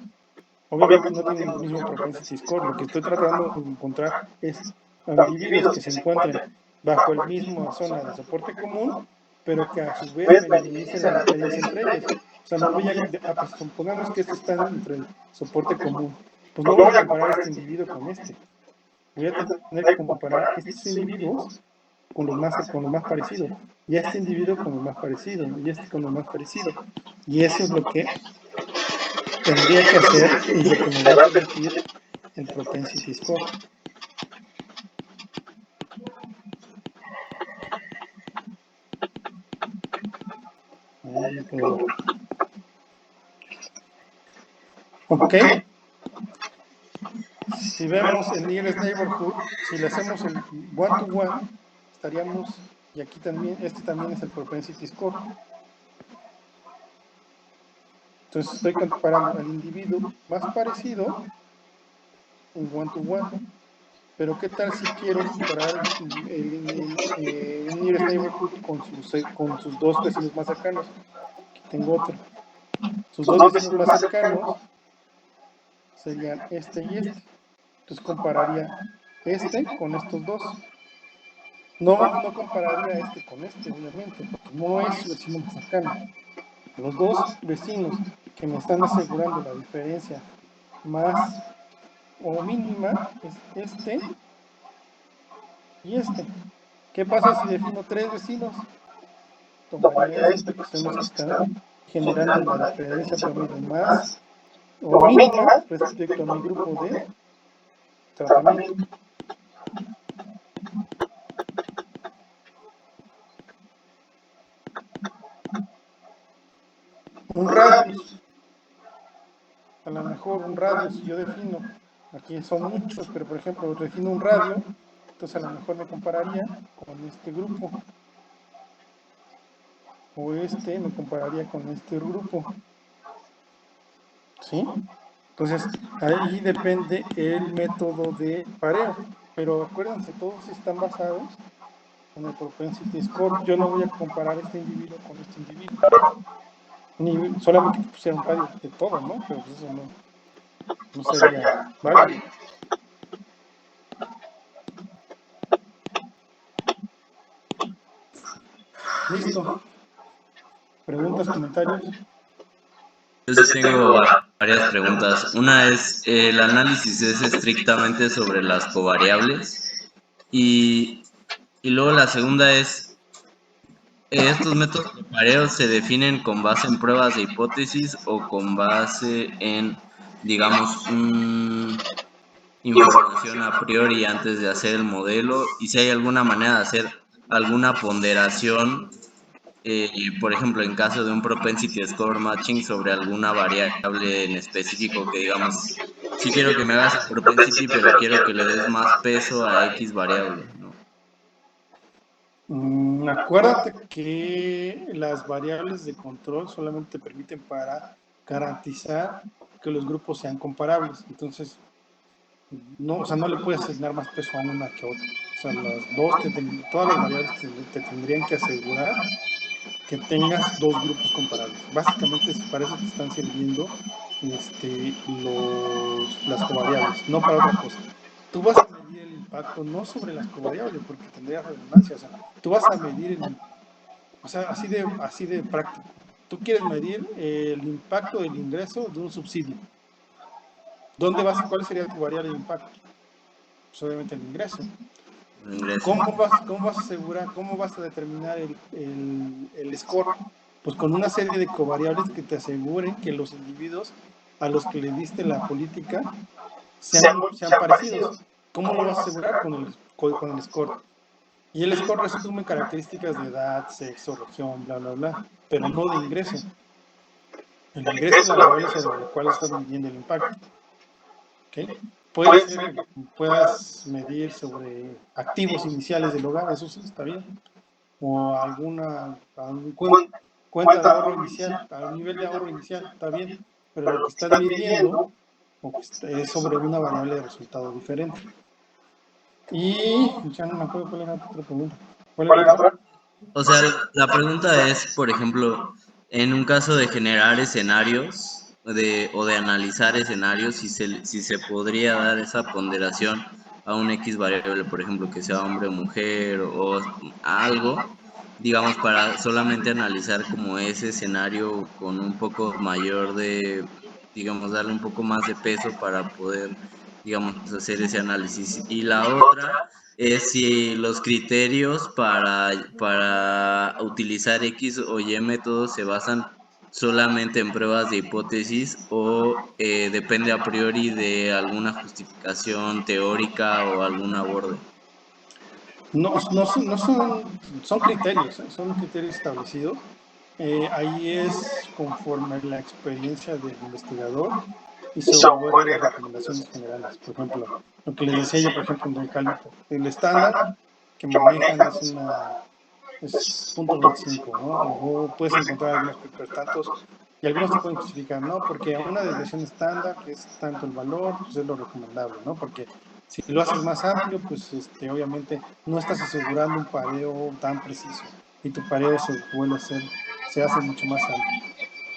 Obviamente no tienen el mismo propensity score. Lo que estoy tratando de encontrar es individuos que se encuentren bajo el mismo zona de soporte común, pero que a su vez me minimicen la diferencia entre ellos. O sea, no voy pues, supongamos que estos están entre el soporte común. Pues no voy a comparar este individuo con este. Voy a tener que comparar estos individuos con los más parecidos, y este individuo con lo más parecido, y este con lo más parecido. Y eso es lo que tendría que hacer y lo que me va a permitir el propensity score. Ok. Si vemos el nearest neighborhood, si le hacemos el one-to-one, estaríamos, y aquí también, este también es el propensity score. Entonces estoy comparando al individuo más parecido en one-to-one. Pero ¿qué tal si quiero comparar el nearest neighborhood con sus dos vecinos más cercanos? Aquí tengo otro. Sus dos vecinos más cercanos serían este y este. Entonces compararía este con estos dos. No compararía este con este, obviamente, porque no es su vecino más cercano. Los dos vecinos que me están asegurando la diferencia más o mínima es este y este. ¿Qué pasa si defino tres vecinos? Tomaría este, que son los que están generando la diferencia promedio más o mínima respecto a mi grupo de tratamiento. Un radius, a lo mejor un radio, si yo defino, aquí son muchos, pero por ejemplo defino un radio, entonces a lo mejor me compararía con este grupo, o este me compararía con este grupo, ¿sí? Entonces ahí depende el método de pareo, pero acuérdense, todos están basados en el propensity score. Yo no voy a comparar este individuo con este individuo, ni solamente que pusiera un radio de todo, ¿no? Pero pues eso no sería válido. Listo. ¿Preguntas, comentarios? Yo sí tengo varias preguntas. Una es, ¿el análisis es estrictamente sobre las covariables? Y luego la segunda es, ¿estos métodos de pareo se definen con base en pruebas de hipótesis o con base en, digamos, información a priori antes de hacer el modelo? Y si hay alguna manera de hacer alguna ponderación, por ejemplo, en caso de un propensity score matching sobre alguna variable en específico que digamos, sí quiero que me hagas el propensity, pero quiero que le des más peso a X variable, ¿no? Acuérdate que las variables de control solamente permiten para garantizar que los grupos sean comparables. Entonces, no, o sea, no le puedes asignar más peso a una que a otra. O sea, todas las variables te tendrían que asegurar que tengas dos grupos comparables. Básicamente para eso te están sirviendo las covariables, no para otra cosa. Tú vas a medir el impacto no sobre las covariables, porque tendría redundancia. O sea, tú vas a medir así de práctico. Tú quieres medir el impacto del ingreso de un subsidio. ¿Cuál sería tu variable de impacto? Pues obviamente el ingreso. ¿Cómo vas a asegurar, cómo vas a determinar el score? Pues con una serie de covariables que te aseguren que los individuos a los que le diste la política sean parecidos. ¿Cómo lo vas a asegurar? Con el score. Y el score resume características de edad, sexo, región, bla, bla, bla, pero no de ingreso. El ingreso es la variable sobre la cual estás midiendo el impacto. ¿Okay? Puede ser que puedas medir sobre activos iniciales del hogar, eso sí está bien. O cuenta de ahorro inicial, al nivel de ahorro inicial, está bien, pero lo que estás midiendo es sobre una variable de resultado diferente. Y ya no me acuerdo cuál era la otra pregunta. ¿Cuál era la otra? O sea, la pregunta es, por ejemplo, en un caso de generar escenarios o de analizar escenarios, si se podría dar esa ponderación a un X variable, por ejemplo, que sea hombre o mujer o algo, digamos, para solamente analizar como ese escenario con un poco mayor de, digamos, darle un poco más de peso para poder, digamos, hacer ese análisis. Y la otra es si los criterios para utilizar X o Y métodos se basan solamente en pruebas de hipótesis o depende a priori de alguna justificación teórica o algún aborde. Son criterios, son criterios establecidos. Ahí es conforme la experiencia del investigador y sobre las recomendaciones generales. Por ejemplo, lo que les decía yo, por ejemplo, en el cálculo, el estándar que manejan es 0.25, ¿no? O puedes encontrar algunos tantos y algunos te pueden justificar, ¿no? Porque a una desviación estándar, que es tanto el valor, pues es lo recomendable, ¿no? Porque si lo haces más amplio, pues obviamente no estás asegurando un pareo tan preciso y tu pareo se hace mucho más amplio.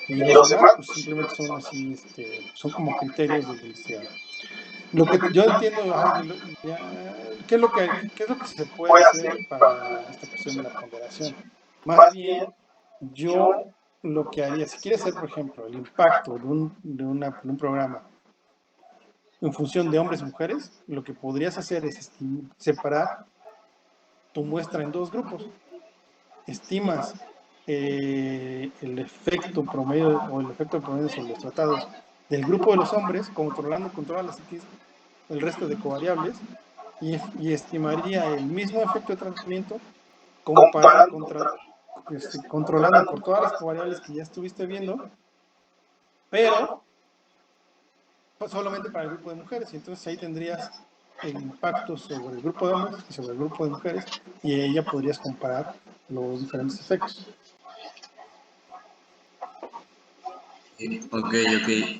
Y los demás, pues simplemente son así, son como criterios del investigador. Lo que yo entiendo, ¿qué es lo que se puede hacer para esta cuestión de la ponderación? Más bien, yo lo que haría, si quieres hacer, por ejemplo, el impacto de un programa en función de hombres y mujeres, lo que podrías hacer es separar tu muestra en dos grupos. Estimas el efecto promedio o el efecto promedio sobre los tratados del grupo de los hombres, controlando con todas las X el resto de covariables, y estimaría el mismo efecto de tratamiento controlando por todas las covariables que ya estuviste viendo, pero solamente para el grupo de mujeres. Y entonces ahí tendrías el impacto sobre el grupo de hombres y sobre el grupo de mujeres, y ahí ya podrías comparar los diferentes efectos. Ok.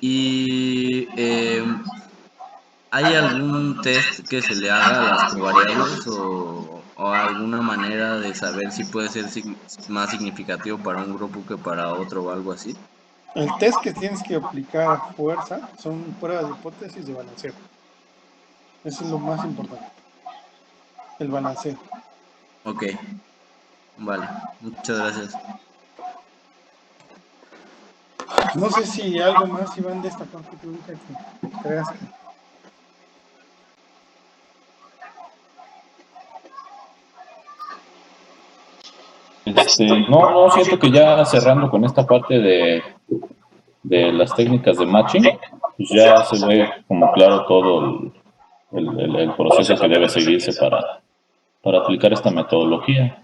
¿Y hay algún test que se le haga a las covariables o alguna manera de saber si puede ser más significativo para un grupo que para otro o algo así? El test que tienes que aplicar a fuerza son pruebas de hipótesis de balanceo. Eso es lo más importante. El balanceo. Ok. Vale. Muchas gracias. No sé si algo más, Iván, de esta parte teórica que creas que... No, siento que ya cerrando con esta parte de las técnicas de matching, pues ya se ve como claro todo el proceso que debe seguirse para aplicar esta metodología.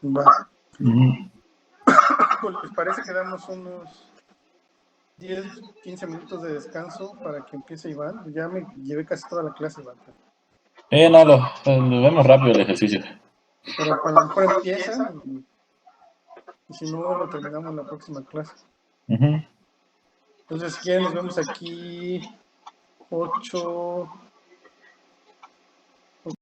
Va. Ujú. ¿Les parece que damos unos 10, 15 minutos de descanso para que empiece Iván? Ya me llevé casi toda la clase, Iván. No, lo vemos rápido el ejercicio. Pero a lo mejor empiezan y si no, lo terminamos en la próxima clase. Ujú. Entonces, si quieren, nos vemos aquí 8...